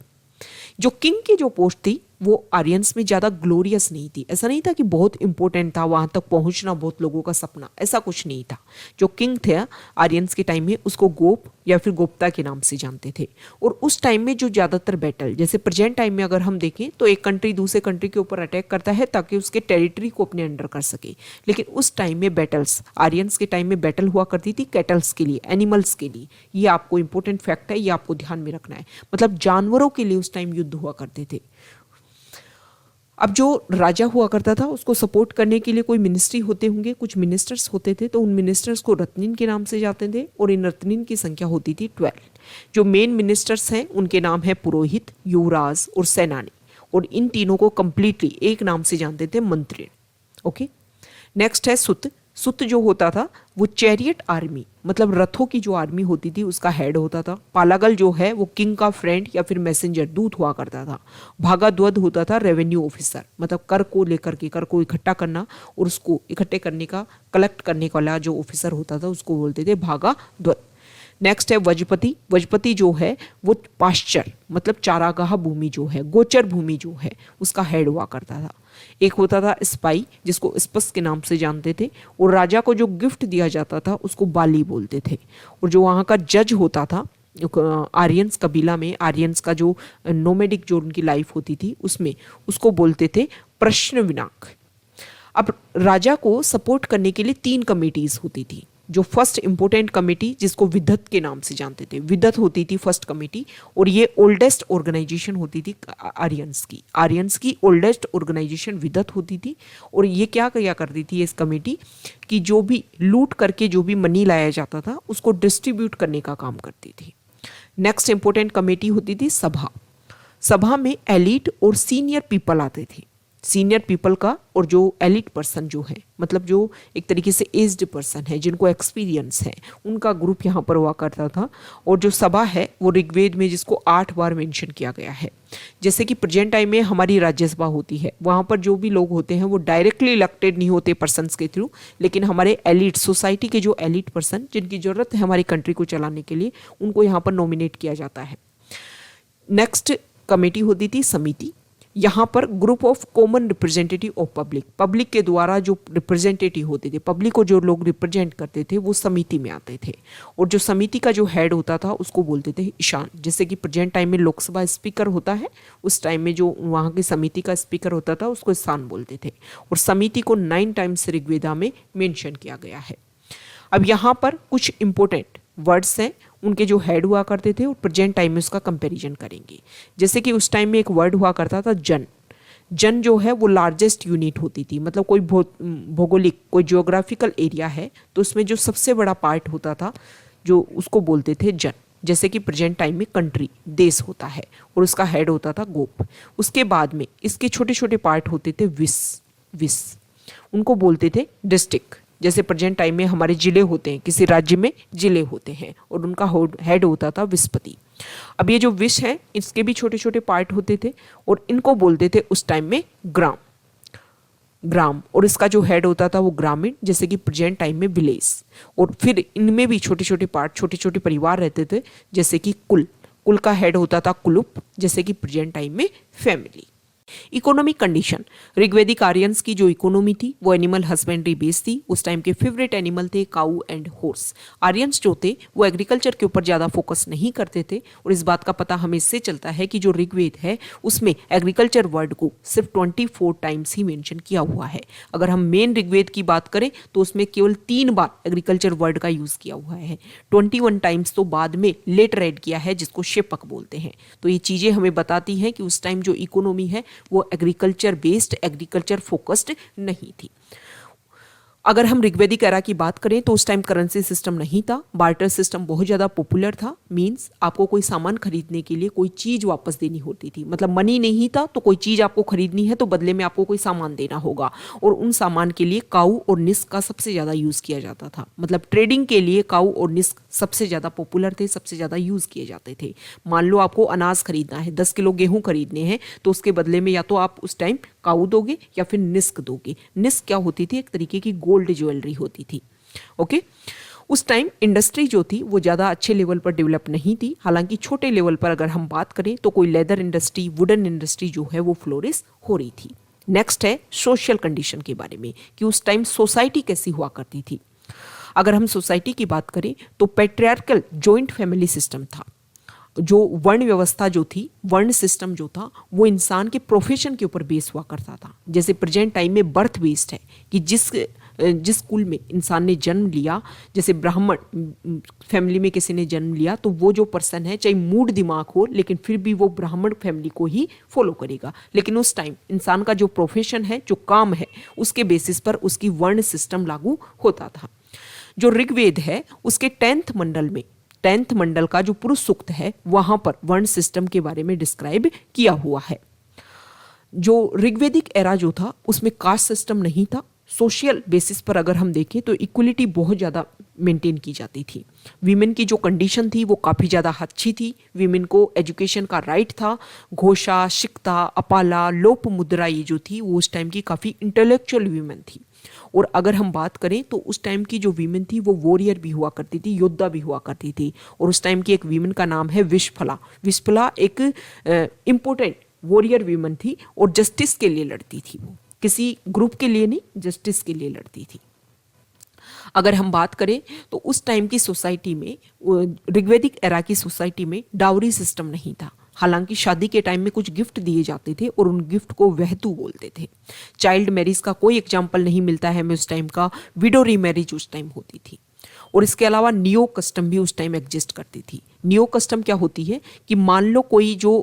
Speaker 1: जो किंग की जो पोस्ट थी वो आर्यंस में ज़्यादा ग्लोरियस नहीं थी। ऐसा नहीं था कि बहुत इंपॉर्टेंट था, वहाँ तक पहुँचना बहुत लोगों का सपना, ऐसा कुछ नहीं था। जो किंग थे आर्यंस के टाइम में उसको गोप या फिर गोप्ता के नाम से जानते थे। और उस टाइम में जो ज़्यादातर बैटल, जैसे प्रेजेंट टाइम में अगर हम देखें तो एक कंट्री दूसरे कंट्री के ऊपर अटैक करता है ताकि उसके टेरिटरी को अपने अंडर कर सके, लेकिन उस टाइम में बैटल्स, आर्यंस के टाइम में बैटल हुआ करती थी कैटल्स के लिए, एनिमल्स के लिए। ये आपको इंपॉर्टेंट फैक्ट है, ये आपको ध्यान में रखना है, मतलब जानवरों के लिए उस टाइम युद्ध हुआ करते थे। अब जो राजा हुआ करता था उसको सपोर्ट करने के लिए कोई मिनिस्ट्री होते होंगे, कुछ मिनिस्टर्स होते थे, तो उन मिनिस्टर्स को रत्निन के नाम से जाते थे और इन रत्निन की संख्या होती थी 12। जो मेन मिनिस्टर्स हैं उनके नाम है पुरोहित, युवराज और सेनानी, और इन तीनों को कंप्लीटली एक नाम से जानते थे, मंत्री। ओके, नेक्स्ट है सुत। सुत जो होता था वो चैरियट आर्मी, मतलब रथों की जो आर्मी होती थी उसका हेड होता था। पालागल जो है वो किंग का फ्रेंड या फिर मैसेंजर, दूत हुआ करता था। भागाध्वज होता था रेवेन्यू ऑफिसर, मतलब कर को लेकर के, कर को इकट्ठा करना और उसको इकट्ठे करने का, कलेक्ट करने वाला जो ऑफिसर होता था उसको बोलते थे भागाध्वज। नेक्स्ट है वजपति। वजपति जो है वो पाश्चर, मतलब चारागाह भूमि जो है, गोचर भूमि जो है उसका हेड हुआ करता था। एक होता था स्पाई जिसको स्पष्ट के नाम से जानते थे, और राजा को जो गिफ्ट दिया जाता था उसको बाली बोलते थे। और जो वहाँ का जज होता था आर्यंस कबीला में, आर्यंस का जो नोमैडिक जो उनकी लाइफ होती थी उसमें, उसको बोलते थे प्रश्न विनाक। अब राजा को सपोर्ट करने के लिए 3 कमिटीज होती थी। जो फर्स्ट इंपोर्टेंट कमेटी जिसको विदत के नाम से जानते थे, विदत होती थी फर्स्ट कमेटी, और ये ओल्डेस्ट ऑर्गेनाइजेशन होती थी आर्यंस की ओल्डेस्ट ऑर्गेनाइजेशन विदत होती थी। और ये क्या करती थी इस कमेटी कि जो भी लूट करके जो भी मनी लाया जाता था उसको डिस्ट्रीब्यूट करने का काम करती थी। नेक्स्ट इंपोर्टेंट कमेटी होती थी सभा में एलिट और सीनियर पीपल आते थे। सीनियर पीपल का और जो एलिट पर्सन जो है, मतलब जो एक तरीके से एज्ड पर्सन है, जिनको एक्सपीरियंस है, उनका ग्रुप यहाँ पर हुआ करता था। और जो सभा है वो ऋग्वेद में जिसको 8 बार मेंशन किया गया है। जैसे कि प्रेजेंट टाइम में हमारी राज्यसभा होती है, वहाँ पर जो भी लोग होते हैं वो डायरेक्टली इलेक्टेड नहीं होते पर्सन्स के थ्रू, लेकिन हमारे एलिट सोसाइटी के जो एलिट पर्सन जिनकी जरूरत है हमारी कंट्री को चलाने के लिए, उनको यहाँ पर नॉमिनेट किया जाता है। नेक्स्ट कमेटी होती थी समिति। यहाँ पर group of common representative of public के द्वारा जो रिप्रेजेंटेटिव होते थे, पब्लिक को जो लोग रिप्रेजेंट करते थे वो समिति में आते थे। और जो समिति का जो हेड होता था उसको बोलते थे ईशान। जैसे कि प्रेजेंट टाइम में लोकसभा स्पीकर होता है, उस टाइम में जो वहाँ की समिति का स्पीकर होता था उसको ईशान बोलते थे। और समिति को 9 टाइम्स ऋग्वेदा में मेंशन किया गया है। अब यहाँ पर कुछ इंपॉर्टेंट वर्ड्स हैं, उनके जो हेड हुआ करते थे और प्रेजेंट टाइम में उसका कंपैरिजन करेंगे। जैसे कि उस टाइम में एक वर्ड हुआ करता था जन जो है वो लार्जेस्ट यूनिट होती थी। मतलब कोई भौगोलिक कोई जियोग्राफिकल एरिया है तो उसमें जो सबसे बड़ा पार्ट होता था जो उसको बोलते थे जन। जैसे कि प्रेजेंट टाइम में कंट्री देश होता है और उसका हेड होता था गोप। उसके बाद में इसके छोटे छोटे पार्ट होते थे विस, उनको बोलते थे डिस्ट्रिक्ट। जैसे प्रेजेंट टाइम में हमारे जिले होते हैं, किसी राज्य में जिले होते हैं और उनका हेड होता था विस्पति। अब ये जो विश है इसके भी छोटे छोटे पार्ट होते थे और इनको बोलते थे उस टाइम में ग्राम, और इसका जो हेड होता था वो ग्रामीण, जैसे कि प्रेजेंट टाइम में विलेज। और फिर इनमें भी छोटे छोटे पार्ट, छोटे छोटे परिवार रहते थे, जैसे कि कुल का हेड होता था कुलुप, जैसे कि प्रेजेंट टाइम में फैमिली। इकोनॉमिक कंडीशन, ऋग्वेदिक आर्यंस की जो इकोनॉमी थी वो एनिमल हस्बेंड्री बेस्ड थी। उस टाइम के फेवरेट एनिमल थे काऊ एंड हॉर्स। आर्यंस जो थे वो एग्रीकल्चर के ऊपर ज़्यादा फोकस नहीं करते थे और इस बात का पता हमें इससे चलता है कि जो ऋग्वेद है उसमें एग्रीकल्चर वर्ड को सिर्फ 24 टाइम्स ही मेंशन किया हुआ है। अगर हम मेन ऋग्वेद की बात करें तो उसमें केवल 3 बार एग्रीकल्चर वर्ड का यूज़ किया हुआ है। 21 टाइम्स तो बाद में लेटर ऐड किया है जिसको शेपक बोलते हैं। तो ये चीज़ें हमें बताती हैं कि उस टाइम जो इकोनॉमी है वो एग्रीकल्चर बेस्ड, एग्रीकल्चर फोकस्ड नहीं थी। अगर हम ऋग्वेदिक एरा की बात करें तो उस टाइम करेंसी सिस्टम नहीं था, बार्टर सिस्टम बहुत ज़्यादा पॉपुलर था। मींस आपको कोई सामान खरीदने के लिए कोई चीज़ वापस देनी होती थी। मतलब मनी नहीं था तो कोई चीज़ आपको खरीदनी है तो बदले में आपको कोई सामान देना होगा, और उन सामान के लिए काऊ और निस्क का सबसे ज़्यादा यूज़ किया जाता था। मतलब ट्रेडिंग के लिए काऊ और निस्क सबसे ज़्यादा पॉपुलर थे, सबसे ज़्यादा यूज़ किए जाते थे। मान लो आपको अनाज खरीदना है, 10 किलो गेहूँ खरीदने हैं, तो उसके बदले में या तो आप उस टाइम काऊ दोगे या फिर निस्क दोगे। निस्क क्या होती थी? एक तरीके की गोल्ड ज्वेलरी होती थी। ओके, उस टाइम इंडस्ट्री जो थी वो ज़्यादा अच्छे लेवल पर डेवलप नहीं थी। हालांकि छोटे लेवल पर अगर हम बात करें तो कोई लेदर इंडस्ट्री, वुडन इंडस्ट्री जो है वो फ्लोरिश हो रही थी। नेक्स्ट है सोशल कंडीशन के बारे में कि उस टाइम सोसाइटी कैसी हुआ करती थी। अगर हम सोसाइटी की बात करें तो पैट्रियार्कल जॉइंट फैमिली सिस्टम था। जो वर्ण व्यवस्था जो थी, वर्ण सिस्टम जो था वो इंसान के प्रोफेशन के ऊपर बेस हुआ करता था। जैसे प्रेजेंट टाइम में बर्थ बेस्ड है कि जिस कुल में इंसान ने जन्म लिया, जैसे ब्राह्मण फैमिली में किसी ने जन्म लिया तो वो जो पर्सन है चाहे मूड दिमाग हो लेकिन फिर भी वो ब्राह्मण फैमिली को ही फॉलो करेगा। लेकिन उस टाइम इंसान का जो प्रोफेशन है, जो काम है, उसके बेसिस पर उसकी वर्ण सिस्टम लागू होता था। जो ऋग्वेद है उसके 10th मंडल का जो पुरुष सूक्त है वहां पर वर्ण सिस्टम के बारे में डिस्क्राइब किया हुआ है। जो ऋग्वेदिक एरा जो था उसमें कास्ट सिस्टम नहीं था। सोशल बेसिस पर अगर हम देखें तो इक्वलिटी बहुत ज़्यादा मेंटेन की जाती थी। वीमेन की जो कंडीशन थी वो काफ़ी ज़्यादा अच्छी थी। वीमेन को एजुकेशन का राइट था। घोषा, शिक्ता, अपाला, लोप मुद्रा ये जो थी वो उस टाइम की काफ़ी इंटेलेक्चुअल वीमेन थी। और अगर हम बात करें तो उस टाइम की जो वीमेन थी वो वॉरियर भी हुआ करती थी, योद्धा भी हुआ करती थी। और उस टाइम की एक वीमेन का नाम है विशफला। विशफला एक इम्पोर्टेंट वॉरियर वीमेन थी और जस्टिस के लिए लड़ती थी। वो किसी ग्रुप के लिए नहीं, जस्टिस के लिए लड़ती थी। अगर हम बात करें तो उस टाइम की सोसाइटी में, ऋग्वेदिक एरा की सोसाइटी में डाउरी सिस्टम नहीं था। हालांकि शादी के टाइम में कुछ गिफ्ट दिए जाते थे और उन गिफ्ट को वहतु बोलते थे। चाइल्ड मैरिज का कोई एग्जाम्पल नहीं मिलता है हमें उस टाइम का। विडो रीमैरिज उस टाइम होती थी। और इसके अलावा नियो कस्टम भी उस टाइम एग्जिस्ट करती थी। नियो कस्टम क्या होती है कि मान लो कोई जो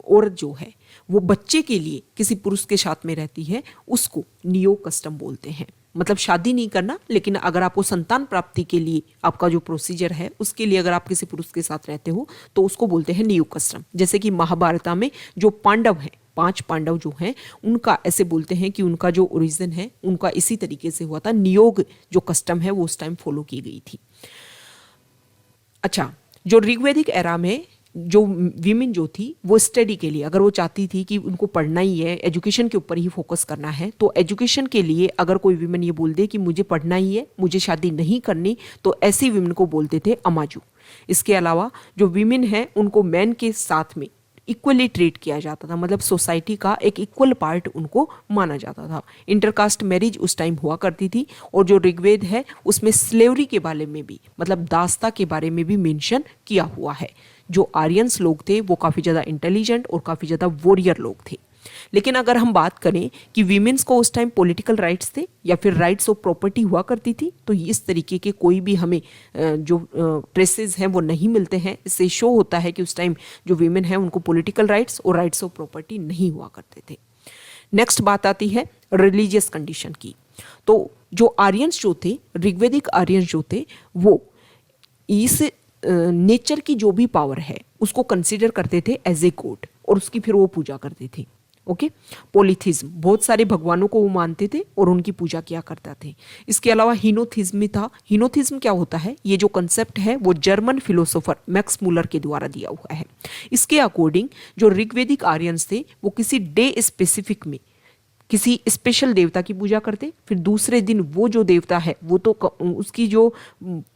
Speaker 1: औरत जो है वो बच्चे के लिए किसी पुरुष के साथ में रहती है, उसको नियो कस्टम बोलते हैं। मतलब शादी नहीं करना, लेकिन अगर आपको संतान प्राप्ति के लिए आपका जो प्रोसीजर है उसके लिए अगर आप किसी पुरुष के साथ रहते हो तो उसको बोलते हैं नियो कस्टम। जैसे कि महाभारत में जो पांडव हैं, 5 पांडव जो हैं, उनका ऐसे बोलते हैं कि उनका जो ओरिजिन है उनका इसी तरीके से हुआ था। नियोग जो कस्टम है वो उस टाइम फॉलो की गई थी। अच्छा, जो ऋग्वैदिक एरा में जो वीमेन जो थी वो स्टडी के लिए, अगर वो चाहती थी कि उनको पढ़ना ही है, एजुकेशन के ऊपर ही फोकस करना है, तो एजुकेशन के लिए अगर कोई वीमेन ये बोल दे कि मुझे पढ़ना ही है, मुझे शादी नहीं करनी, तो ऐसी वीमेन को बोलते थे अमाजू। इसके अलावा जो वीमेन है उनको मैन के साथ में इक्वली ट्रीट किया जाता था, मतलब सोसाइटी का एक इक्वल पार्ट उनको माना जाता था। इंटरकास्ट मैरिज उस टाइम हुआ करती थी। और जो ऋग्वेद है उसमें स्लेवरी के बारे में भी, मतलब दासता के बारे में भी मेंशन किया हुआ है। जो आर्यंस लोग थे वो काफ़ी ज़्यादा इंटेलिजेंट और काफ़ी ज़्यादा वॉरियर लोग थे। लेकिन अगर हम बात करें कि वीमेंस को उस टाइम पॉलिटिकल राइट्स थे या फिर राइट्स ऑफ प्रॉपर्टी हुआ करती थी, तो इस तरीके के कोई भी हमें जो ट्रेसेस हैं वो नहीं मिलते हैं। इससे शो होता है कि उस टाइम जो वीमेन हैं उनको पॉलिटिकल राइट्स और राइट्स ऑफ प्रॉपर्टी नहीं हुआ करते थे। नेक्स्ट बात आती है रिलीजियस कंडीशन की। तो जो आर्यंस जो थे, ऋग्वैदिक आर्यंस जो थे, वो इस नेचर की जो भी पावर है उसको कंसीडर करते थे एज ए गॉड और उसकी फिर वो पूजा करते थे। ओके, पॉलीथिज्म, बहुत सारे भगवानों को वो मानते थे और उनकी पूजा किया करते थे। इसके अलावा हीनोथिज्म भी था। हीनोथिज्म क्या होता है, ये जो कंसेप्ट है वो जर्मन फिलोसोफर मैक्स मूलर के द्वारा दिया हुआ है। इसके अकॉर्डिंग जो ऋग्वैदिक आर्यंस थे वो किसी डे स्पेसिफिक में किसी स्पेशल देवता की पूजा करते, फिर दूसरे दिन वो जो देवता है वो तो उसकी जो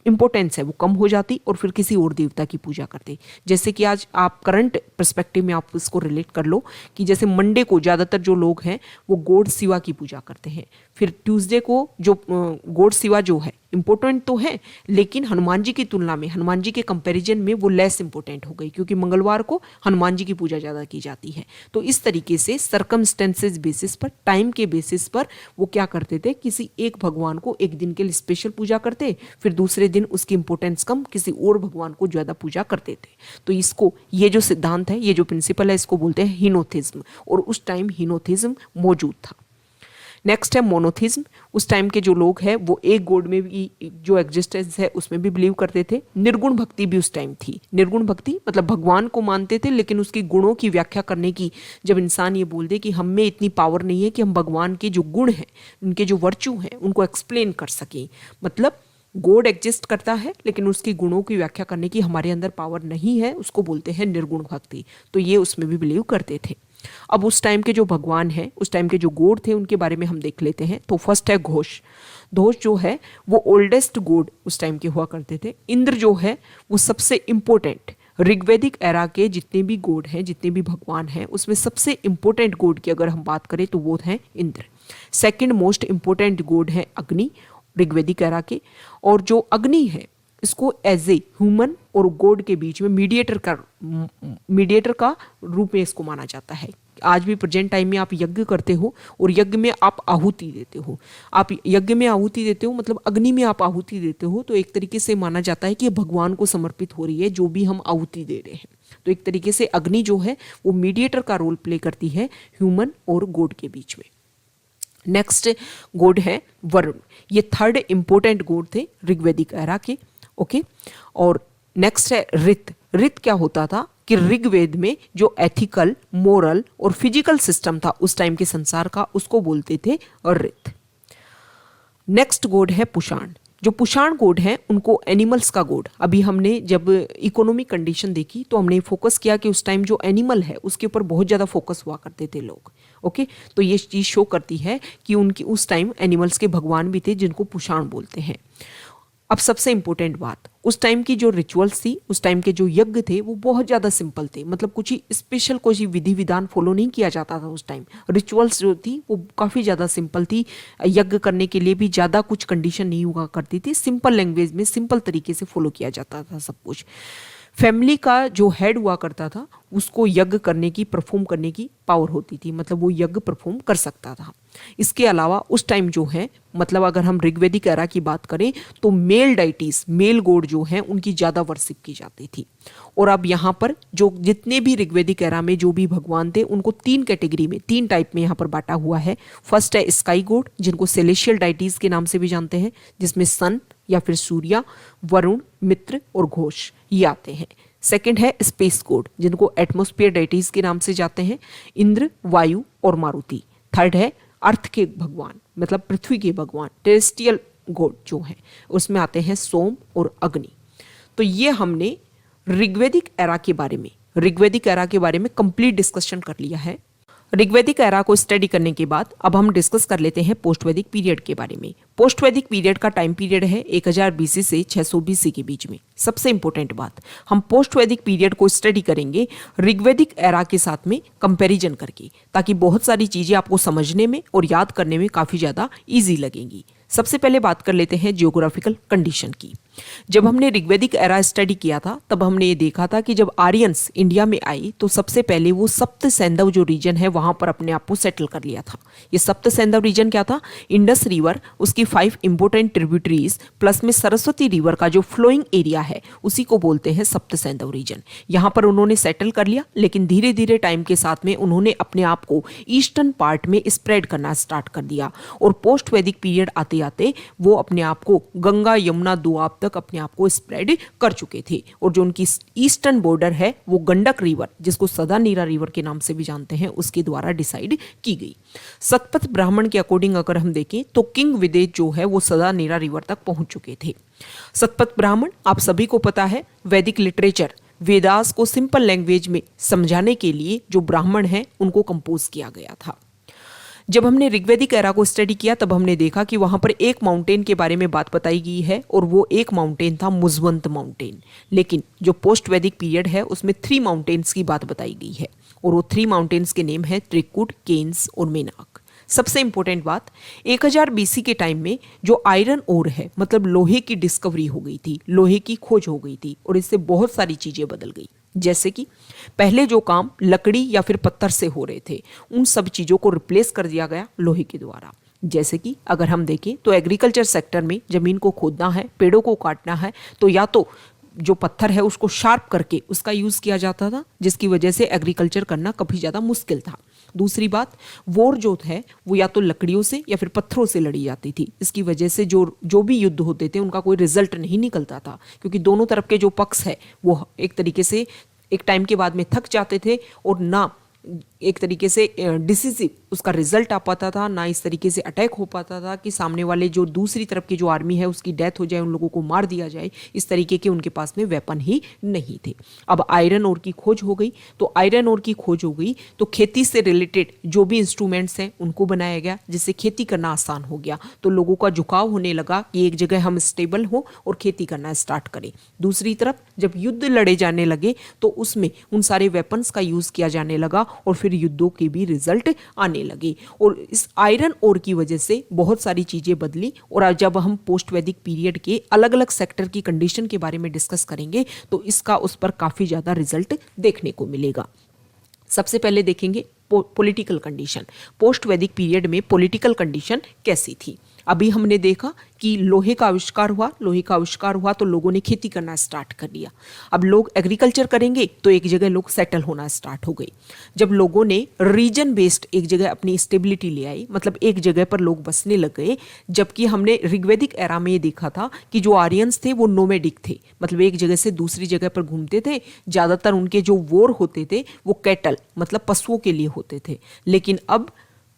Speaker 1: इम्पोर्टेंस है वो कम हो जाती और फिर किसी और देवता की पूजा करते। जैसे कि आज आप करंट पर्सपेक्टिव में आप इसको रिलेट कर लो कि जैसे मंडे को ज़्यादातर जो लोग हैं वो गॉड शिवा की पूजा करते हैं, फिर ट्यूसडे को जो गॉड शिवा जो है इम्पोर्टेंट तो है, लेकिन हनुमान जी की तुलना में, हनुमान जी के कंपैरिजन में वो लेस इंपॉर्टेंट हो गई, क्योंकि मंगलवार को हनुमान जी की पूजा ज़्यादा की जाती है। तो इस तरीके से सर्कमस्टेंसेस बेसिस पर, टाइम के बेसिस पर वो क्या करते थे, किसी एक भगवान को एक दिन के लिए स्पेशल पूजा करते, फिर दूसरे दिन उसकी इंपॉर्टेंस कम, किसी और भगवान को ज़्यादा पूजा करते थे। तो इसको, ये जो सिद्धांत है, ये जो प्रिंसिपल है, इसको बोलते हैं हीनोथिज्म, और उस टाइम हीनोथिज्म मौजूद था। नेक्स्ट है मोनोथिज्म। उस टाइम के जो लोग हैं वो एक गॉड में भी जो एग्जिस्टेंस है उसमें भी बिलीव करते थे। निर्गुण भक्ति भी उस टाइम थी। निर्गुण भक्ति मतलब भगवान को मानते थे, लेकिन उसकी गुणों की व्याख्या करने की, जब इंसान ये बोल दे कि हम में इतनी पावर नहीं है कि हम भगवान के जो गुण हैं, उनके जो वर्च्यू हैं, उनको एक्सप्लेन कर सकें, मतलब गॉड एग्जिस्ट करता है लेकिन उसकी गुणों की व्याख्या करने की हमारे अंदर पावर नहीं है, उसको बोलते हैं निर्गुण भक्ति। तो ये उसमें भी बिलीव करते थे। अब उस टाइम के जो भगवान हैं, उस टाइम के जो गॉड थे, उनके बारे में हम देख लेते हैं। तो फर्स्ट है घोष। घोष जो है वो ओल्डेस्ट गॉड उस टाइम के हुआ करते थे। इंद्र जो है वो सबसे इंपॉर्टेंट, ऋग्वैदिक एरा के जितने भी गॉड हैं, जितने भी भगवान हैं, उसमें सबसे इंपॉर्टेंट गॉड की अगर हम बात करें तो वो हैं Indra. Second most important God है अग्नि, ऋग्वैदिक एरा के। और जो अग्नि है इसको एज ए ह्यूमन और गॉड के बीच में मीडिएटर का रूप में इसको माना जाता है। आज भी प्रेजेंट टाइम में आप यज्ञ करते हो और यज्ञ में आप आहुति देते हो, आप यज्ञ में आहुति देते हो मतलब अग्नि में आप आहुति देते हो, तो एक तरीके से माना जाता है कि ये भगवान को समर्पित हो रही है जो भी हम आहुति दे रहे हैं। तो एक तरीके से अग्नि जो है वो मीडिएटर का रोल प्ले करती है ह्यूमन और गॉड के बीच में। नेक्स्ट गॉड है वरुण। ये थर्ड इंपॉर्टेंट गॉड थे ऋग्वैदिक एरा के। ओके, और नेक्स्ट है ऋत। ऋत क्या होता था कि ऋग्वेद में जो एथिकल, मोरल और फिजिकल सिस्टम था उस टाइम के संसार का, उसको बोलते थे ऋत। नेक्स्ट गॉड है पुषाण। जो पुषाण गॉड है उनको एनिमल्स का गॉड। अभी हमने जब इकोनॉमिक कंडीशन देखी तो हमने फोकस किया कि उस टाइम जो एनिमल है उसके ऊपर बहुत ज़्यादा फोकस हुआ करते थे लोग। ओके, तो ये चीज़ शो करती है कि उनकी उस टाइम एनिमल्स के भगवान भी थे जिनको पुषाण बोलते हैं। अब सबसे इंपॉर्टेंट बात, उस टाइम की जो रिचुअल्स थी, उस टाइम के जो यज्ञ थे वो बहुत ज़्यादा सिंपल थे, मतलब कुछ ही स्पेशल कुछ ही विधि विधान फॉलो नहीं किया जाता था उस टाइम। रिचुअल्स जो थी वो काफ़ी ज़्यादा सिंपल थी। यज्ञ करने के लिए भी ज़्यादा कुछ कंडीशन नहीं हुआ करती थी, सिंपल लैंग्वेज में सिंपल तरीके से फॉलो किया जाता था सब कुछ। फैमिली का जो हेड हुआ करता था उसको यज्ञ करने की, परफॉर्म करने की पावर होती थी, मतलब वो यज्ञ परफॉर्म कर सकता था। इसके अलावा उस टाइम जो है, मतलब अगर हम ऋग्वेदिक एरा की बात करें तो मेल डाइटीज, मेल गॉड जो हैं उनकी ज़्यादा वर्शिप की जाती थी। और अब यहाँ पर जो जितने भी ऋग्वेदिक एरा में जो भी भगवान थे उनको तीन कैटेगरी में, तीन टाइप में यहाँ पर बांटा हुआ है। फर्स्ट है स्काई गॉड, जिनको सेलेशियल डाइटीज के नाम से भी जानते हैं, जिसमें सन या फिर सूर्या, वरुण, मित्र और घोष ये आते हैं। सेकंड है स्पेस गॉड, जिनको एटमॉस्फेयर डाइटीज के नाम से जाते हैं, इंद्र, वायु और मारुति। थर्ड है अर्थ के भगवान, मतलब पृथ्वी के भगवान, टेरेस्ट्रियल गॉड जो है, उसमें आते हैं सोम और अग्नि। तो ये हमने ऋग्वेदिक एरा के बारे में कंप्लीट डिस्कशन कर लिया है। ऋग्वेदिक एरा को स्टडी करने के बाद अब हम डिस्कस कर लेते हैं पोस्ट वैदिक पीरियड के बारे में। पोस्ट वैदिक पीरियड का टाइम पीरियड है 1000 बीसी से 600 बीसी के बीच में। सबसे इंपॉर्टेंट बात, हम पोस्ट वैदिक पीरियड को स्टडी करेंगे ऋग्वेदिक एरा के साथ में कंपैरिजन करके, ताकि बहुत सारी चीजें आपको समझने में और याद करने में काफी ज्यादा ईजी लगेंगी। सबसे पहले बात कर लेते हैं जियोग्राफिकल कंडीशन की। जब हमने ऋग्वेदिक एरा स्टडी किया था तब हमने ये देखा था कि जब आर्यंस इंडिया में आई तो सबसे पहले वो सप्त सैंधव जो रीजन है वहां पर अपने आप को सेटल कर लिया था। ये सप्त सैंधव रीजन क्या था? इंडस रिवर, उसकी 5 इंपोर्टेंट ट्रिब्यूटरीज प्लस में सरस्वती रिवर का जो फ्लोइंग एरिया है उसी को बोलते हैं सप्त सैंधव रीजन। यहाँ पर उन्होंने सेटल कर लिया, लेकिन धीरे धीरे टाइम के साथ में उन्होंने अपने आप को ईस्टर्न पार्ट में स्प्रेड करना स्टार्ट कर दिया और पोस्ट वैदिक पीरियड आते आते वो अपने आप को गंगा, यमुना, दोआब तक अपने आप को स्प्रेड कर चुके थे। और जो उनकी ईस्टर्न बॉर्डर है वो गंडक रिवर, जिसको सदा नीरा रिवर के नाम से भी जानते हैं, उसके द्वारा डिसाइड की गई। सतपथ ब्राह्मण के अकॉर्डिंग अगर हम देखें तो किंग विदेश जो है वो सदा नीरा रिवर तक पहुंच चुके थे। सतपथ ब्राह्मण आप सभी को पता है, वैदिक लिटरेचर वेदास को सिंपल लैंग्वेज में समझाने के लिए जो ब्राह्मण हैं उनको कंपोज किया गया था। जब हमने ऋग्वेदिक एरा को स्टडी किया तब हमने देखा कि वहां पर एक माउंटेन के बारे में बात बताई गई है और वो एक माउंटेन था मुजवंत माउंटेन। लेकिन जो पोस्ट वैदिक पीरियड है उसमें 3 माउंटेन्स की बात बताई गई है और वो 3 माउंटेन्स के नेम है त्रिकुट, केन्स और मेनाक। सबसे इंपॉर्टेंट बात, 1000 बीसी के टाइम में जो आयरन ओर है, मतलब लोहे की डिस्कवरी हो गई थी, लोहे की खोज हो गई थी और इससे बहुत सारी चीजें बदल गई। जैसे कि पहले जो काम लकड़ी या फिर पत्थर से हो रहे थे उन सब चीजों को रिप्लेस कर दिया गया लोहे के द्वारा। जैसे कि अगर हम देखें तो एग्रीकल्चर सेक्टर में जमीन को खोदना है, पेड़ों को काटना है, तो या तो जो पत्थर है उसको शार्प करके उसका यूज किया जाता था, जिसकी वजह से एग्रीकल्चर करना काफी ज्यादा मुश्किल था। दूसरी बात, वॉर जो है वो या तो लकड़ियों से या फिर पत्थरों से लड़ी जाती थी। इसकी वजह से जो भी युद्ध होते थे उनका कोई रिजल्ट नहीं निकलता था, क्योंकि दोनों तरफ के जो पक्ष है वो एक तरीके से एक टाइम के बाद में थक जाते थे और ना एक तरीके से डिसिसिव उसका रिजल्ट आ पाता था, ना इस तरीके से अटैक हो पाता था कि सामने वाले जो दूसरी तरफ की जो आर्मी है उसकी डेथ हो जाए, उन लोगों को मार दिया जाए। इस तरीके के उनके पास में वेपन ही नहीं थे। अब आयरन ओर की खोज हो गई, तो आयरन ओर की खोज हो गई तो खेती से रिलेटेड जो भी इंस्ट्रूमेंट्स हैं उनको बनाया गया, जिससे खेती करना आसान हो गया। तो लोगों का झुकाव होने लगा कि एक जगह हम स्टेबल हो और खेती करना स्टार्ट करें। दूसरी तरफ जब युद्ध लड़े जाने लगे तो उसमें उन सारे वेपन्स का यूज किया जाने लगा और फिर युद्धों के भी रिजल्ट आने लगे। और इस आयरन ओर की वजह से बहुत सारी चीजें बदली। और आज जब हम पोस्ट वैदिक पीरियड के अलग अलग सेक्टर की कंडीशन के बारे में डिस्कस करेंगे तो इसका उस पर काफी ज्यादा रिजल्ट देखने को मिलेगा। सबसे पहले देखेंगे पॉलिटिकल कंडीशन। पोस्ट वैदिक पीरियड में पॉलिटिकल कंडीशन कैसी थी? अभी हमने देखा कि लोहे का आविष्कार हुआ तो लोगों ने खेती करना स्टार्ट कर दिया। अब लोग एग्रीकल्चर करेंगे तो एक जगह लोग सेटल होना स्टार्ट हो गए। जब लोगों ने रीजन बेस्ड एक जगह अपनी स्टेबिलिटी ले आई, मतलब एक जगह पर लोग बसने लग गए। जबकि हमने ऋग्वेदिक एरा में ये देखा था कि जो आर्यंस थे वो नोमैडिक थे, मतलब एक जगह से दूसरी जगह पर घूमते थे। ज्यादातर उनके जो वॉर होते थे वो कैटल मतलब पशुओं के लिए होते थे। लेकिन अब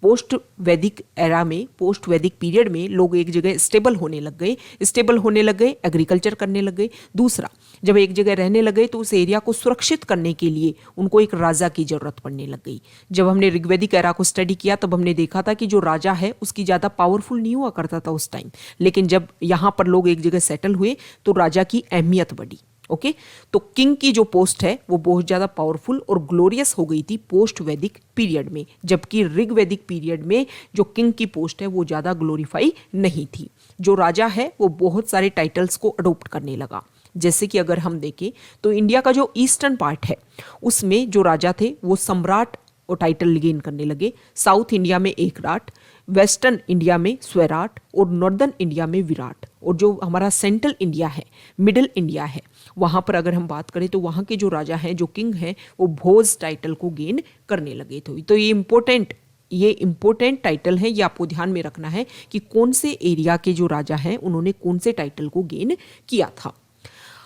Speaker 1: पोस्ट वैदिक एरा में, पोस्ट वैदिक पीरियड में लोग एक जगह स्टेबल होने लग गए, एग्रीकल्चर करने लग गए। दूसरा, जब एक जगह रहने लग गए तो उस एरिया को सुरक्षित करने के लिए उनको एक राजा की जरूरत पड़ने लग गई। जब हमने ऋग्वेदिक एरा को स्टडी किया तब हमने देखा था कि जो राजा है उसकी ज्यादा पावरफुल नहीं हुआ करता था उस टाइम, लेकिन जब यहाँ पर लोग एक जगह सेटल हुए तो राजा की अहमियत बढ़ी। ओके, तो किंग की जो पोस्ट है वो बहुत ज्यादा पावरफुल और ग्लोरियस हो गई थी पोस्ट वैदिक पीरियड में, जबकि ऋग्वैदिक पीरियड में जो किंग की पोस्ट है वो ज्यादा ग्लोरीफाई नहीं थी। जो राजा है वो बहुत सारे टाइटल्स को अडोप्ट करने लगा। जैसे कि अगर हम देखें तो इंडिया का जो ईस्टर्न पार्ट है उसमें जो राजा थे वो सम्राट और टाइटल गेन करने लगे। साउथ इंडिया में एकराट, वेस्टर्न इंडिया में स्वैराट और नॉर्दर्न इंडिया में विराट। और जो हमारा सेंट्रल इंडिया है, मिडिल इंडिया है, वहाँ पर अगर हम बात करें तो वहाँ के जो राजा हैं, जो किंग हैं, वो भोज टाइटल को गेन करने लगे थे। तो ये इंपॉर्टेंट टाइटल है, ये आपको ध्यान में रखना है कि कौन से एरिया के जो राजा हैं उन्होंने कौन से टाइटल को गेन किया था।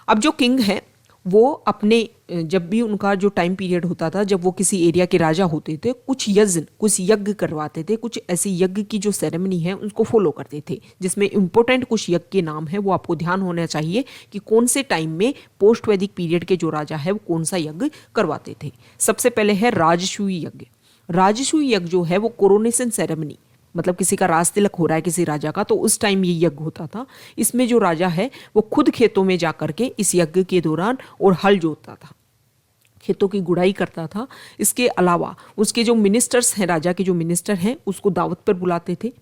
Speaker 1: अब जो किंग है वो अपने जब भी उनका जो टाइम पीरियड होता था, जब वो किसी एरिया के राजा होते थे, कुछ यज्ञ करवाते थे, कुछ ऐसी यज्ञ की जो सेरेमनी है उसको फॉलो करते थे, जिसमें इंपॉर्टेंट कुछ यज्ञ के नाम है वो आपको ध्यान होना चाहिए कि कौन से टाइम में पोस्ट वैदिक पीरियड के जो राजा है वो कौन सा यज्ञ करवाते थे। सबसे पहले है राजसूय यज्ञ। राजसूय यज्ञ जो है वो कोरोनेशन सेरेमनी, मतलब किसी का राज तिलक हो रहा है किसी राजा का, तो उस टाइम ये यज्ञ होता था। इसमें जो राजा है वो खुद खेतों में जा करके इस यज्ञ के दौरान और हल जोतता था, खेतों की गुड़ाई करता था। इसके अलावा उसके जो मिनिस्टर्स हैं, राजा के जो मिनिस्टर हैं, उसको दावत पर बुलाते थे।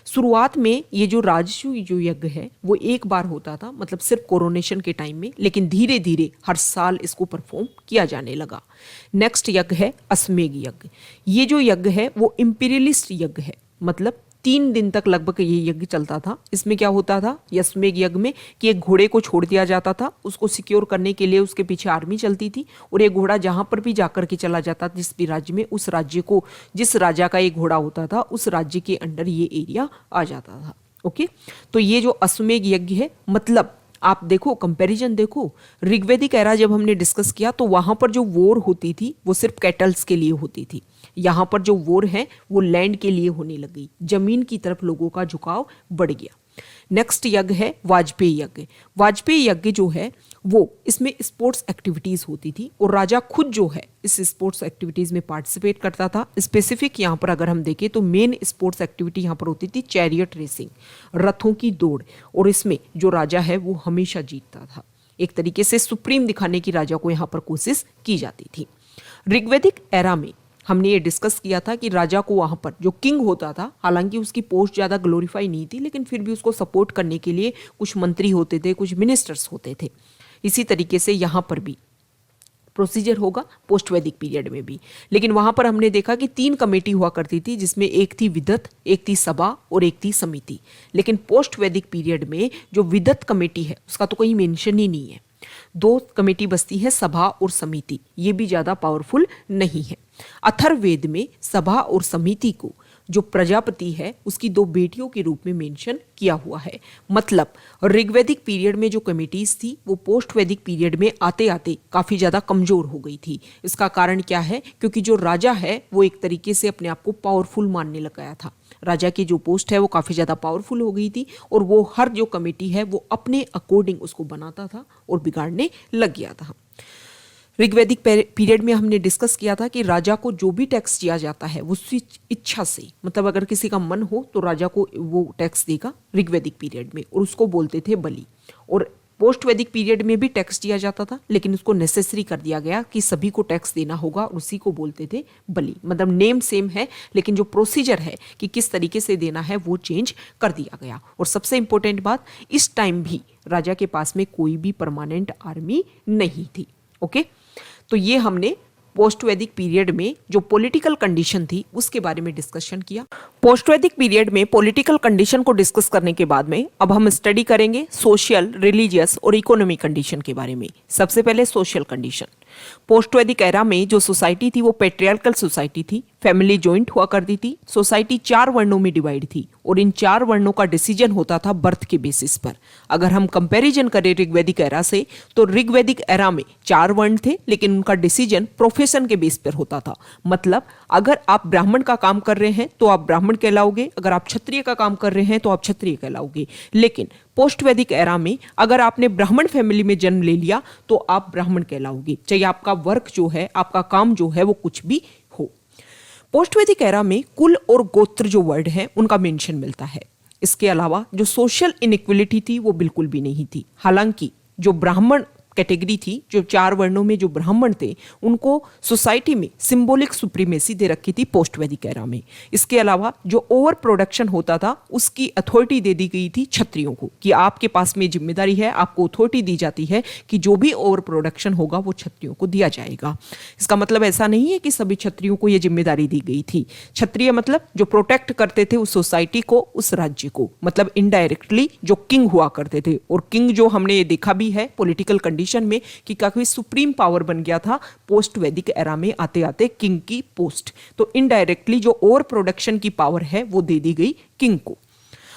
Speaker 1: शुरुआत में ये जो राजसूय जो यज्ञ है वो एक बार होता था, मतलब सिर्फ कोरोनेशन के टाइम में, लेकिन धीरे धीरे हर साल इसको परफॉर्म किया जाने लगा। नेक्स्ट यज्ञ है अश्वमेध यज्ञ। ये जो यज्ञ है वो इंपीरियलिस्ट यज्ञ है, मतलब 3 दिन तक लगभग ये यज्ञ चलता था। इसमें क्या होता था अश्वमेध यज्ञ में कि एक घोड़े को छोड़ दिया जाता था, उसको सिक्योर करने के लिए उसके पीछे आर्मी चलती थी, और ये घोड़ा जहां पर भी जाकर के चला जाता, जिस भी राज्य में, उस राज्य को, जिस राजा का ये घोड़ा होता था उस राज्य के अंडर ये एरिया आ जाता था। ओके, तो ये जो अश्वमेध यज्ञ है, मतलब आप देखो, कंपैरिजन देखो, ऋग्वैदिक एरा जब हमने डिस्कस किया तो वहां पर जो वॉर होती थी वो सिर्फ कैटल्स के लिए होती थी। यहाँ पर जो वॉर है वो लैंड के लिए होने लगी, जमीन की तरफ लोगों का झुकाव बढ़ गया। नेक्स्ट यज्ञ है वाजपेयी यज्ञ। वाजपेयी यज्ञ जो है वो, इसमें स्पोर्ट्स एक्टिविटीज होती थी और राजा खुद जो है इस स्पोर्ट्स एक्टिविटीज में पार्टिसिपेट करता था। स्पेसिफिक यहाँ पर अगर हम देखें तो मेन स्पोर्ट्स एक्टिविटी यहाँ पर होती थी चैरियट रेसिंग, रथों की दौड़, और इसमें जो राजा है वो हमेशा जीतता था। एक तरीके से सुप्रीम दिखाने की राजा को यहाँ पर कोशिश की जाती थी। ऋग्वैदिक एरा में हमने ये डिस्कस किया था कि राजा को वहाँ पर जो किंग होता था, हालांकि उसकी पोस्ट ज़्यादा ग्लोरीफाई नहीं थी, लेकिन फिर भी उसको सपोर्ट करने के लिए कुछ मंत्री होते थे, कुछ मिनिस्टर्स होते थे। इसी तरीके से यहाँ पर भी प्रोसीजर होगा पोस्ट वैदिक पीरियड में भी, लेकिन वहाँ पर हमने देखा कि 3 कमेटी हुआ करती थी, जिसमें एक थी विदत, एक थी सभा और एक थी समिति। लेकिन पोस्ट वैदिक पीरियड में जो विदत कमेटी है उसका तो कहीं मेंशन ही नहीं है। 2 कमेटी बसती है, सभा और समिति, ये भी ज़्यादा पावरफुल नहीं है। अथर्ववेद में सभा और समिति को जो प्रजापति है उसकी 2 बेटियों के रूप में मेंशन किया हुआ है। मतलब ऋग्वैदिक पीरियड में जो कमेटीज थी वो पोस्ट वैदिक पीरियड में आते आते काफ़ी ज़्यादा कमज़ोर हो गई थी। इसका कारण क्या है? क्योंकि जो राजा है वो एक तरीके से अपने आप को पावरफुल मानने लग गया था। राजा की जो पोस्ट है वो काफ़ी ज़्यादा पावरफुल हो गई थी और वो हर जो कमेटी है वो अपने अकॉर्डिंग उसको बनाता था और बिगाड़ने लग गया था। ऋग्वैदिक पीरियड में हमने डिस्कस किया था कि राजा को जो भी टैक्स दिया जाता है वो उसकी इच्छा से, मतलब अगर किसी का मन हो तो राजा को वो टैक्स देगा ऋग्वैदिक पीरियड में, और उसको बोलते थे बलि। और पोस्ट वैदिक पीरियड में भी टैक्स दिया जाता था, लेकिन उसको नेसेसरी कर दिया गया कि सभी को टैक्स देना होगा, और उसी को बोलते थे बलि। मतलब नेम सेम है, लेकिन जो प्रोसीजर है कि किस तरीके से देना है वो चेंज कर दिया गया। और सबसे इंपॉर्टेंट बात, इस टाइम भी राजा के पास में कोई भी परमानेंट आर्मी नहीं थी। ओके, तो ये हमने पोस्ट वैदिक पीरियड में जो पॉलिटिकल कंडीशन थी उसके बारे में डिस्कशन किया। पोस्ट वैदिक पीरियड में पॉलिटिकल कंडीशन को डिस्कस करने के बाद में अब हम स्टडी करेंगे सोशल, रिलीजियस और इकोनॉमिक कंडीशन के बारे में। सबसे पहले सोशल कंडीशन। पोस्ट वैदिक एरा में जो सोसाइटी थी वो पेट्रियार्कल सोसाइटी थी, फैमिली जॉइंट हुआ करती थी, सोसाइटी 4 वर्णों में डिवाइड थी और इन 4 वर्णों का डिसीजन होता था बर्थ के बेसिस पर। अगर हम कंपैरिजन करें ऋग्वैदिक एरा से, तो ऋग्वैदिक एरा में 4 वर्ण थे, लेकिन उनका डिसीजन प्रोफेशन के बेस पर होता था। मतलब अगर आप ब्राह्मण का काम कर रहे हैं तो आप ब्राह्मण कहलाओगे, अगर आप क्षत्रिय का काम कर रहे हैं तो आप क्षत्रिय कहलाओगे। लेकिन पोस्ट वैदिक एरा में अगर आपने ब्राह्मण फैमिली में जन्म ले लिया तो आप ब्राह्मण कहलाओगे, चाहे आपका वर्क जो है, आपका काम जो है वो कुछ भी हो। पोस्ट वैदिक एरा में कुल और गोत्र जो वर्ड है उनका मेंशन मिलता है। इसके अलावा जो सोशल इनइक्वलिटी थी वो बिल्कुल भी नहीं थी। हालांकि जो ब्राह्मण कैटेगरी थी, जो 4 वर्णों में जो ब्राह्मण थे उनको सोसाइटी में सिंबॉलिक सुप्रीमेसी दे रखी थी पोस्ट वैदिक एरा में। इसके अलावा जो ओवर प्रोडक्शन होता था उसकी अथॉरिटी दे दी गई थी क्षत्रियों को कि आपके पास में जिम्मेदारी है, आपको अथॉरिटी दी जाती है कि जो भी ओवर प्रोडक्शन होगा वो क्षत्रियों को दिया जाएगा। इसका मतलब ऐसा नहीं है कि सभी क्षत्रियों को यह जिम्मेदारी दी गई थी। क्षत्रिय मतलब जो प्रोटेक्ट करते थे उस सोसाइटी को, उस राज्य को, मतलब इनडायरेक्टली जो किंग हुआ करते थे। और किंग जो हमने ये देखा भी है पॉलिटिकल कंडीशन में कि काफी सुप्रीम पावर बन गया था पोस्ट वैदिक एरा में आते आते किंग की पोस्ट। तो इनडायरेक्टली जो ओवर प्रोडक्शन की पावर है वो दे दी गई किंग को।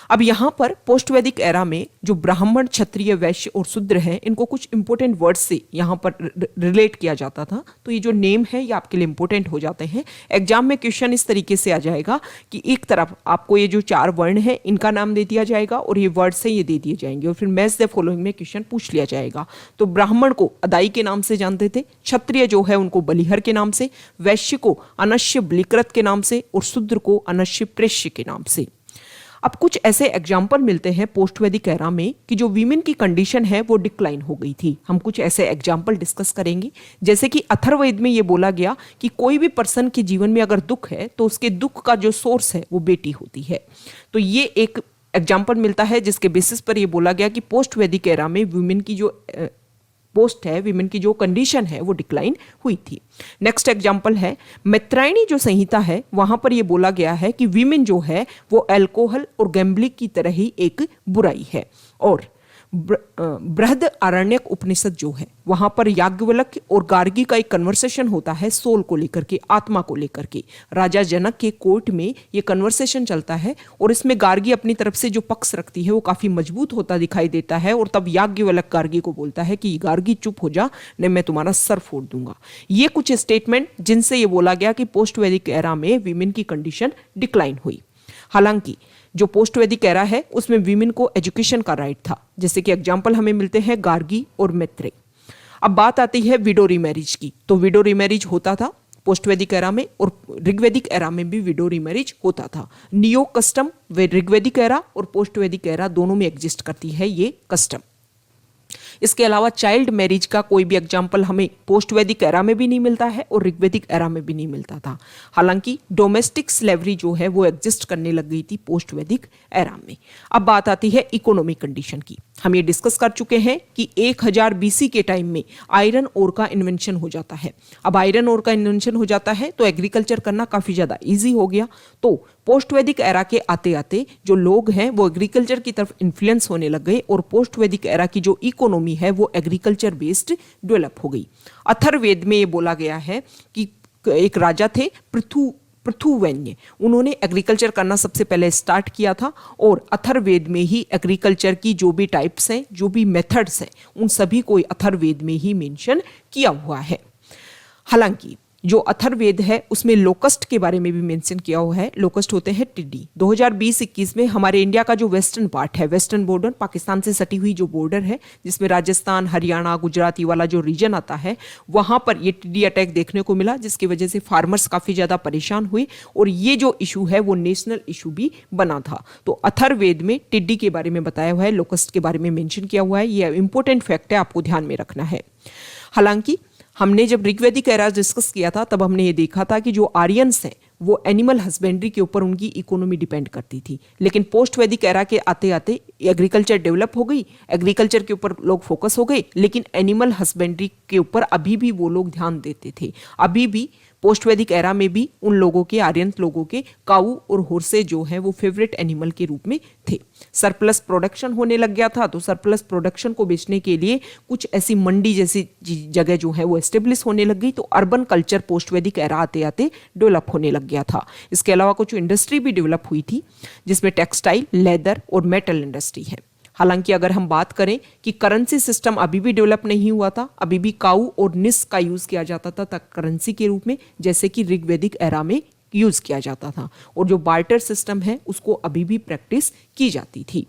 Speaker 1: अब यहाँ पर पोस्ट वैदिक एरा में जो ब्राह्मण, क्षत्रिय, वैश्य और शूद्र हैं इनको कुछ इंपॉर्टेंट वर्ड से यहाँ पर रिलेट किया जाता था। तो ये जो नेम है ये आपके लिए इंपॉर्टेंट हो जाते हैं। एग्जाम में क्वेश्चन इस तरीके से आ जाएगा कि एक तरफ आपको ये जो 4 वर्ण है इनका नाम दे दिया जाएगा और ये वर्ड से ये दे दिए जाएंगे और फिर मैच द फॉलोइंग में क्वेश्चन पूछ लिया जाएगा। तो ब्राह्मण को अदाई के नाम से जानते थे, क्षत्रिय जो है उनको बलिहर के नाम से, वैश्य को अनश्य बलिकृत के नाम से और शूद्र को अनश्य प्रेष्य के नाम से। अब कुछ ऐसे एग्जाम्पल मिलते हैं पोस्ट वैदिक एरा में कि जो वीमेन की कंडीशन है वो डिक्लाइन हो गई थी। हम कुछ ऐसे एग्जाम्पल डिस्कस करेंगे, जैसे कि अथर्ववेद में ये बोला गया कि कोई भी पर्सन के जीवन में अगर दुख है तो उसके दुख का जो सोर्स है वो बेटी होती है। तो ये एक एग्जाम्पल मिलता है जिसके बेसिस पर ये बोला गया कि पोस्ट वैदिक एरा में वीमेन की जो पोस्ट है, वीमेन की जो कंडीशन है वो डिक्लाइन हुई थी। नेक्स्ट एग्जांपल है मैत्रायणी जो संहिता है, वहां पर ये बोला गया है कि वीमेन जो है वो अल्कोहल और गैम्बलिंग की तरह ही एक बुराई है। और बृहद आरण्यक उपनिषद जो है वहां पर याज्ञवल्क्य और गार्गी का एक कन्वर्सेशन होता है सोल को लेकर के, आत्मा को लेकर के। राजा जनक के कोर्ट में ये कन्वर्सेशन चलता है और इसमें गार्गी अपनी तरफ से जो पक्ष रखती है वो काफी मजबूत होता दिखाई देता है और तब याज्ञवल्क्य गार्गी को बोलता है कि गार्गी चुप हो जा, नहीं मैं तुम्हारा सर फोड़ दूंगा। ये कुछ स्टेटमेंट जिनसे ये बोला गया कि पोस्ट वैदिक एरा में वीमेन की कंडीशन डिक्लाइन हुई। हालांकि जो पोस्ट वैदिक एरा है उसमें वीमेन को एजुकेशन का राइट था, जैसे कि एग्जाम्पल हमें मिलते हैं गार्गी और मैत्रेय। अब बात आती है विडो रीमैरिज की। तो विडो रीमैरिज होता था पोस्ट वैदिक एरा में और ऋग्वैदिक एरा में भी विडो रीमैरिज होता था। नियो कस्टम वे ऋग्वैदिक एरा और पोस्ट वैदिक एरा दोनों में एग्जिस्ट करती है ये कस्टम। इसके अलावा चाइल्ड मैरिज का कोई भी एग्जाम्पल हमें पोस्ट वैदिक एरा में भी नहीं मिलता है और ऋग्वैदिक एरा में भी नहीं मिलता था। हालांकि डोमेस्टिक स्लेवरी जो है वो एग्जिस्ट करने लग गई थी पोस्ट वैदिक एरा में। अब बात आती है इकोनॉमिक कंडीशन की। हम ये डिस्कस कर चुके हैं कि 1000 बीसी के टाइम में आयरन ओर का इन्वेंशन हो जाता है। अब आयरन ओर का इन्वेंशन हो जाता है तो एग्रीकल्चर करना काफी ज्यादा इजी हो गया। तो पोस्ट वैदिक एरा के आते आते जो लोग हैं वो एग्रीकल्चर की तरफ इन्फ्लुएंस होने लग गए और पोस्ट वैदिक एरा की जो इकोनॉमी है वो एग्रीकल्चर बेस्ड डेवलप हो गई। अथर्ववेद में ये बोला गया है कि एक राजा थे पृथुवैन्य, उन्होंने एग्रीकल्चर करना सबसे पहले स्टार्ट किया था और अथर्ववेद में ही एग्रीकल्चर की जो भी टाइप्स हैं, जो भी मेथड्स हैं, उन सभी को अथर्ववेद में ही मेंशन किया हुआ है। हालांकि जो अथर्ववेद है उसमें लोकस्ट के बारे में भी मेंशन किया हुआ है। लोकस्ट होते हैं टिड्डी। 2020-21 में हमारे इंडिया का जो वेस्टर्न पार्ट है, वेस्टर्न बॉर्डर, पाकिस्तान से सटी हुई जो बॉर्डर है जिसमें राजस्थान, हरियाणा, गुजराती वाला जो रीजन आता है, वहां पर ये टिड्डी अटैक देखने को मिला जिसकी वजह से फार्मर्स काफी ज्यादा परेशान हुए और ये जो इशू है वो नेशनल इशू भी बना था। तो अथर्ववेद में टिड्डी के बारे में बताया हुआ है, लोकस्ट के बारे में मेंशन किया हुआ है। ये इंपॉर्टेंट फैक्ट है, आपको ध्यान में रखना है। हालांकि हमने जब ऋग्वैदिक एरा डिस्कस किया था तब हमने ये देखा था कि जो आर्यंस हैं वो एनिमल हस्बेंड्री के ऊपर उनकी इकोनॉमी डिपेंड करती थी। लेकिन पोस्ट वैदिक एरा के आते आते एग्रीकल्चर डेवलप हो गई, एग्रीकल्चर के ऊपर लोग फोकस हो गए, लेकिन एनिमल हस्बेंड्री के ऊपर अभी भी वो लोग ध्यान देते थे। अभी भी पोस्ट वैदिक एरा में भी उन लोगों के, आर्यन लोगों के काऊ और होर्से जो हैं वो फेवरेट एनिमल के रूप में थे। सरप्लस प्रोडक्शन होने लग गया था तो सरप्लस प्रोडक्शन को बेचने के लिए कुछ ऐसी मंडी जैसी जगह जो है वो एस्टेब्लिश होने लग गई। तो अर्बन कल्चर पोस्ट वैदिक एरा आते आते डेवलप होने लग गया था। इसके अलावा कुछ इंडस्ट्री भी डेवलप हुई थी जिसमें टेक्सटाइल, लेदर और मेटल इंडस्ट्री है। हालांकि अगर हम बात करें कि करेंसी सिस्टम अभी भी डेवलप नहीं हुआ था, अभी भी काऊ और निस का यूज किया जाता था करेंसी के रूप में, जैसे कि ऋग्वैदिक एरा में यूज किया जाता था। और जो बार्टर सिस्टम है उसको अभी भी प्रैक्टिस की जाती थी।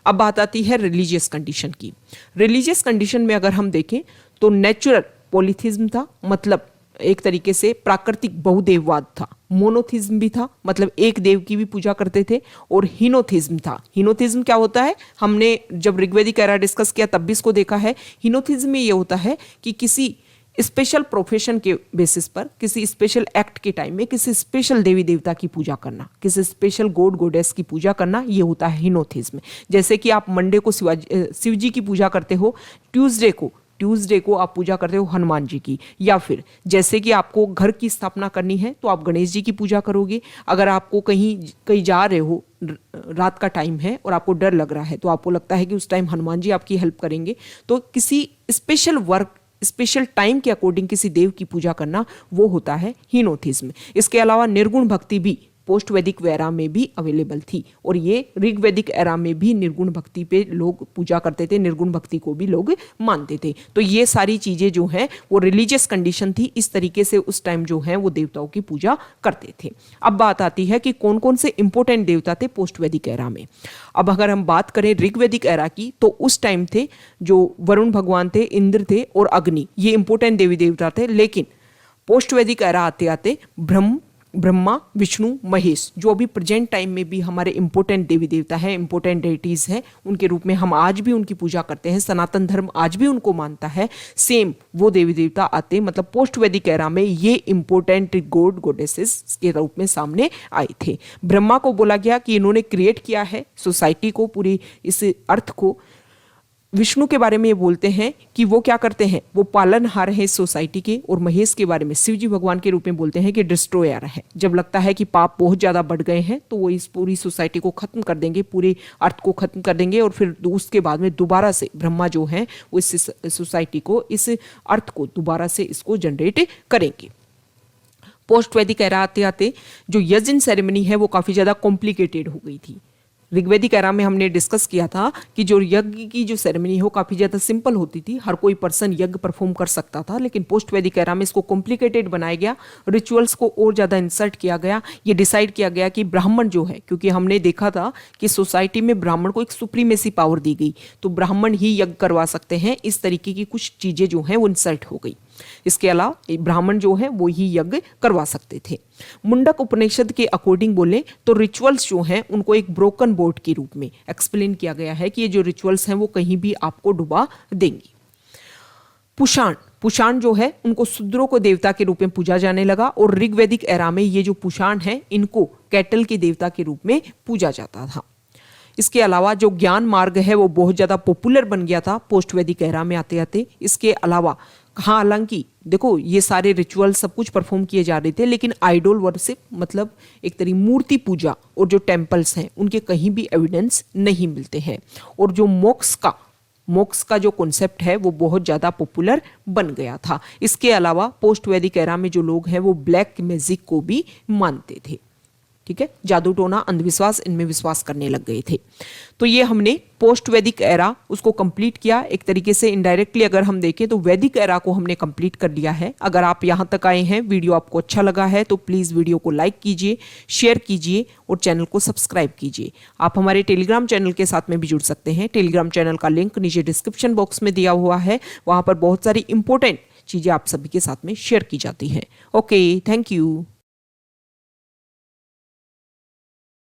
Speaker 1: अब बात आती है रिलीजियस कंडीशन की। रिलीजियस कंडीशन में अगर हम देखें तो नेचुरल पॉलीथिज्म था, मतलब एक तरीके से प्राकृतिक बहुदेववाद था। मोनोथिज्म भी था, मतलब एक देव की भी पूजा करते थे, और हीनोथिज्म था। हीनोथिज्म क्या होता है, हमने जब ऋग्वेदिक एरा डिस्कस किया तब भी इसको देखा है। हीनोथिज्म में ये होता है कि किसी स्पेशल प्रोफेशन के बेसिस पर, किसी स्पेशल एक्ट के टाइम में किसी स्पेशल देवी देवता की पूजा करना, किसी स्पेशल गॉड गॉडेस की पूजा करना, ये होता है हीनोथिज्म। जैसे कि आप मंडे को शिव जी की पूजा करते हो, ट्यूसडे को आप पूजा करते हो हनुमान जी की, या फिर जैसे कि आपको घर की स्थापना करनी है तो आप गणेश जी की पूजा करोगे। अगर आपको कहीं जा रहे हो, रात का टाइम है और आपको डर लग रहा है, तो आपको लगता है कि उस टाइम हनुमान जी आपकी हेल्प करेंगे, तो किसी स्पेशल टाइम के अकॉर्डिंग किसी देव की पूजा करना, वो होता है हीनोथिज्म। इसके अलावा निर्गुण भक्ति भी पोस्ट वैदिक एरा में भी अवेलेबल थी, और ये ऋग्वैदिक एरा में भी निर्गुण भक्ति पे लोग पूजा करते थे, निर्गुण भक्ति को भी लोग मानते थे। तो ये सारी चीजें जो हैं वो रिलीजियस कंडीशन थी, इस तरीके से उस टाइम जो है वो देवताओं की पूजा करते थे। अब बात आती है कि कौन कौन से इंपॉर्टेंट देवता थे पोस्ट वैदिक एरा में। अब अगर हम बात करें ऋग्वैदिक एरा की, तो उस टाइम थे जो वरुण भगवान थे, इंद्र थे और अग्नि, ये इंपॉर्टेंट देवी देवता थे। लेकिन पोस्ट वैदिक एरा आते आते ब्रह्मा, विष्णु, महेश, जो अभी प्रेजेंट टाइम में भी हमारे इंपॉर्टेंट देवी देवता हैं, इंपॉर्टेंट डेटीज हैं, उनके रूप में हम आज भी उनकी पूजा करते हैं। सनातन धर्म आज भी उनको मानता है। सेम वो देवी देवता आते, मतलब पोस्ट वैदिक एरा में ये इंपॉर्टेंट गॉड गॉडेसेस के रूप में सामने आए थे। ब्रह्मा को बोला गया कि इन्होंने क्रिएट किया है सोसाइटी को, पूरी इस अर्थ को। विष्णु के बारे में ये बोलते हैं कि वो क्या करते हैं, वो पालनहार है इस सोसाइटी के। और महेश के बारे में शिव जी भगवान के रूप में बोलते हैं कि डिस्ट्रॉयर है। जब लगता है कि पाप बहुत ज़्यादा बढ़ गए हैं तो वो इस पूरी सोसाइटी को खत्म कर देंगे, पूरे अर्थ को खत्म कर देंगे, और फिर उसके बाद में दोबारा से ब्रह्मा जो है वो इस सोसाइटी को, इस अर्थ को दोबारा से इसको जनरेट करेंगे। पोस्ट वैदिक एरा आते आते जो यज्ञ सेरेमनी है वो काफ़ी ज़्यादा कॉम्प्लिकेटेड हो गई थी। ऋग्वैदिक एरा में हमने डिस्कस किया था कि जो यज्ञ की जो सेरेमनी हो काफ़ी ज़्यादा सिंपल होती थी, हर कोई पर्सन यज्ञ परफॉर्म कर सकता था। लेकिन पोस्ट वैदिक एरा में इसको कॉम्प्लिकेटेड बनाया गया, रिचुअल्स को और ज़्यादा इंसर्ट किया गया। ये डिसाइड किया गया कि ब्राह्मण जो है, क्योंकि हमने देखा था कि सोसाइटी में ब्राह्मण को एक सुप्रीमेसी पावर दी गई, तो ब्राह्मण ही यज्ञ करवा सकते हैं, इस तरीके की कुछ चीज़ें जो हैं वो इंसर्ट हो गई। इसके अलावा ब्राह्मण जो है वो ही यज्ञ करवा सकते थे। मुंडक उपनिषद के अकॉर्डिंग बोले तो रिचुअल्स जो हैं उनको एक ब्रोकन बोट के रूप में एक्सप्लेन किया गया है कि ये जो रिचुअल्स हैं वो कहीं भी आपको डुबा देंगी। पुषाण जो है उनको शूद्रों को देवता के रूप में पूजा जाने लगा, और ऋग्वैदिक एरा में ये जो पुषाण है इनको कैटल के देवता के रूप में पूजा जाता था। इसके अलावा जो ज्ञान मार्ग है वो बहुत ज़्यादा पॉपुलर बन गया था पोस्ट वैदिक एरा में आते आते। इसके अलावा हाँ, हालांकि देखो ये सारे रिचुअल सब कुछ परफॉर्म किए जा रहे थे, लेकिन आइडोल वर्शिप, मतलब एक तरीके मूर्ति पूजा और जो टेम्पल्स हैं उनके कहीं भी एविडेंस नहीं मिलते हैं। और जो मोक्ष का जो कॉन्सेप्ट है वो बहुत ज़्यादा पॉपुलर बन गया था। इसके अलावा पोस्ट वैदिक एरा में जो लोग हैं वो ब्लैक मैजिक को भी मानते थे। ठीक है, जादू टोना, अंधविश्वास, इनमें विश्वास करने लग गए थे। तो ये हमने पोस्ट वैदिक एरा उसको कंप्लीट किया। एक तरीके से इनडायरेक्टली अगर हम देखें तो वैदिक एरा को हमने कंप्लीट कर लिया है। अगर आप यहाँ तक आए हैं, वीडियो आपको अच्छा लगा है तो प्लीज़ वीडियो को लाइक कीजिए, शेयर कीजिए और चैनल को सब्सक्राइब कीजिए। आप हमारे टेलीग्राम चैनल के साथ में भी जुड़ सकते हैं। टेलीग्राम चैनल का लिंक नीचे डिस्क्रिप्शन बॉक्स में दिया हुआ है, वहाँ पर बहुत सारी इंपॉर्टेंट चीज़ें आप सभी के साथ में शेयर की जाती हैं। Okay, thank you.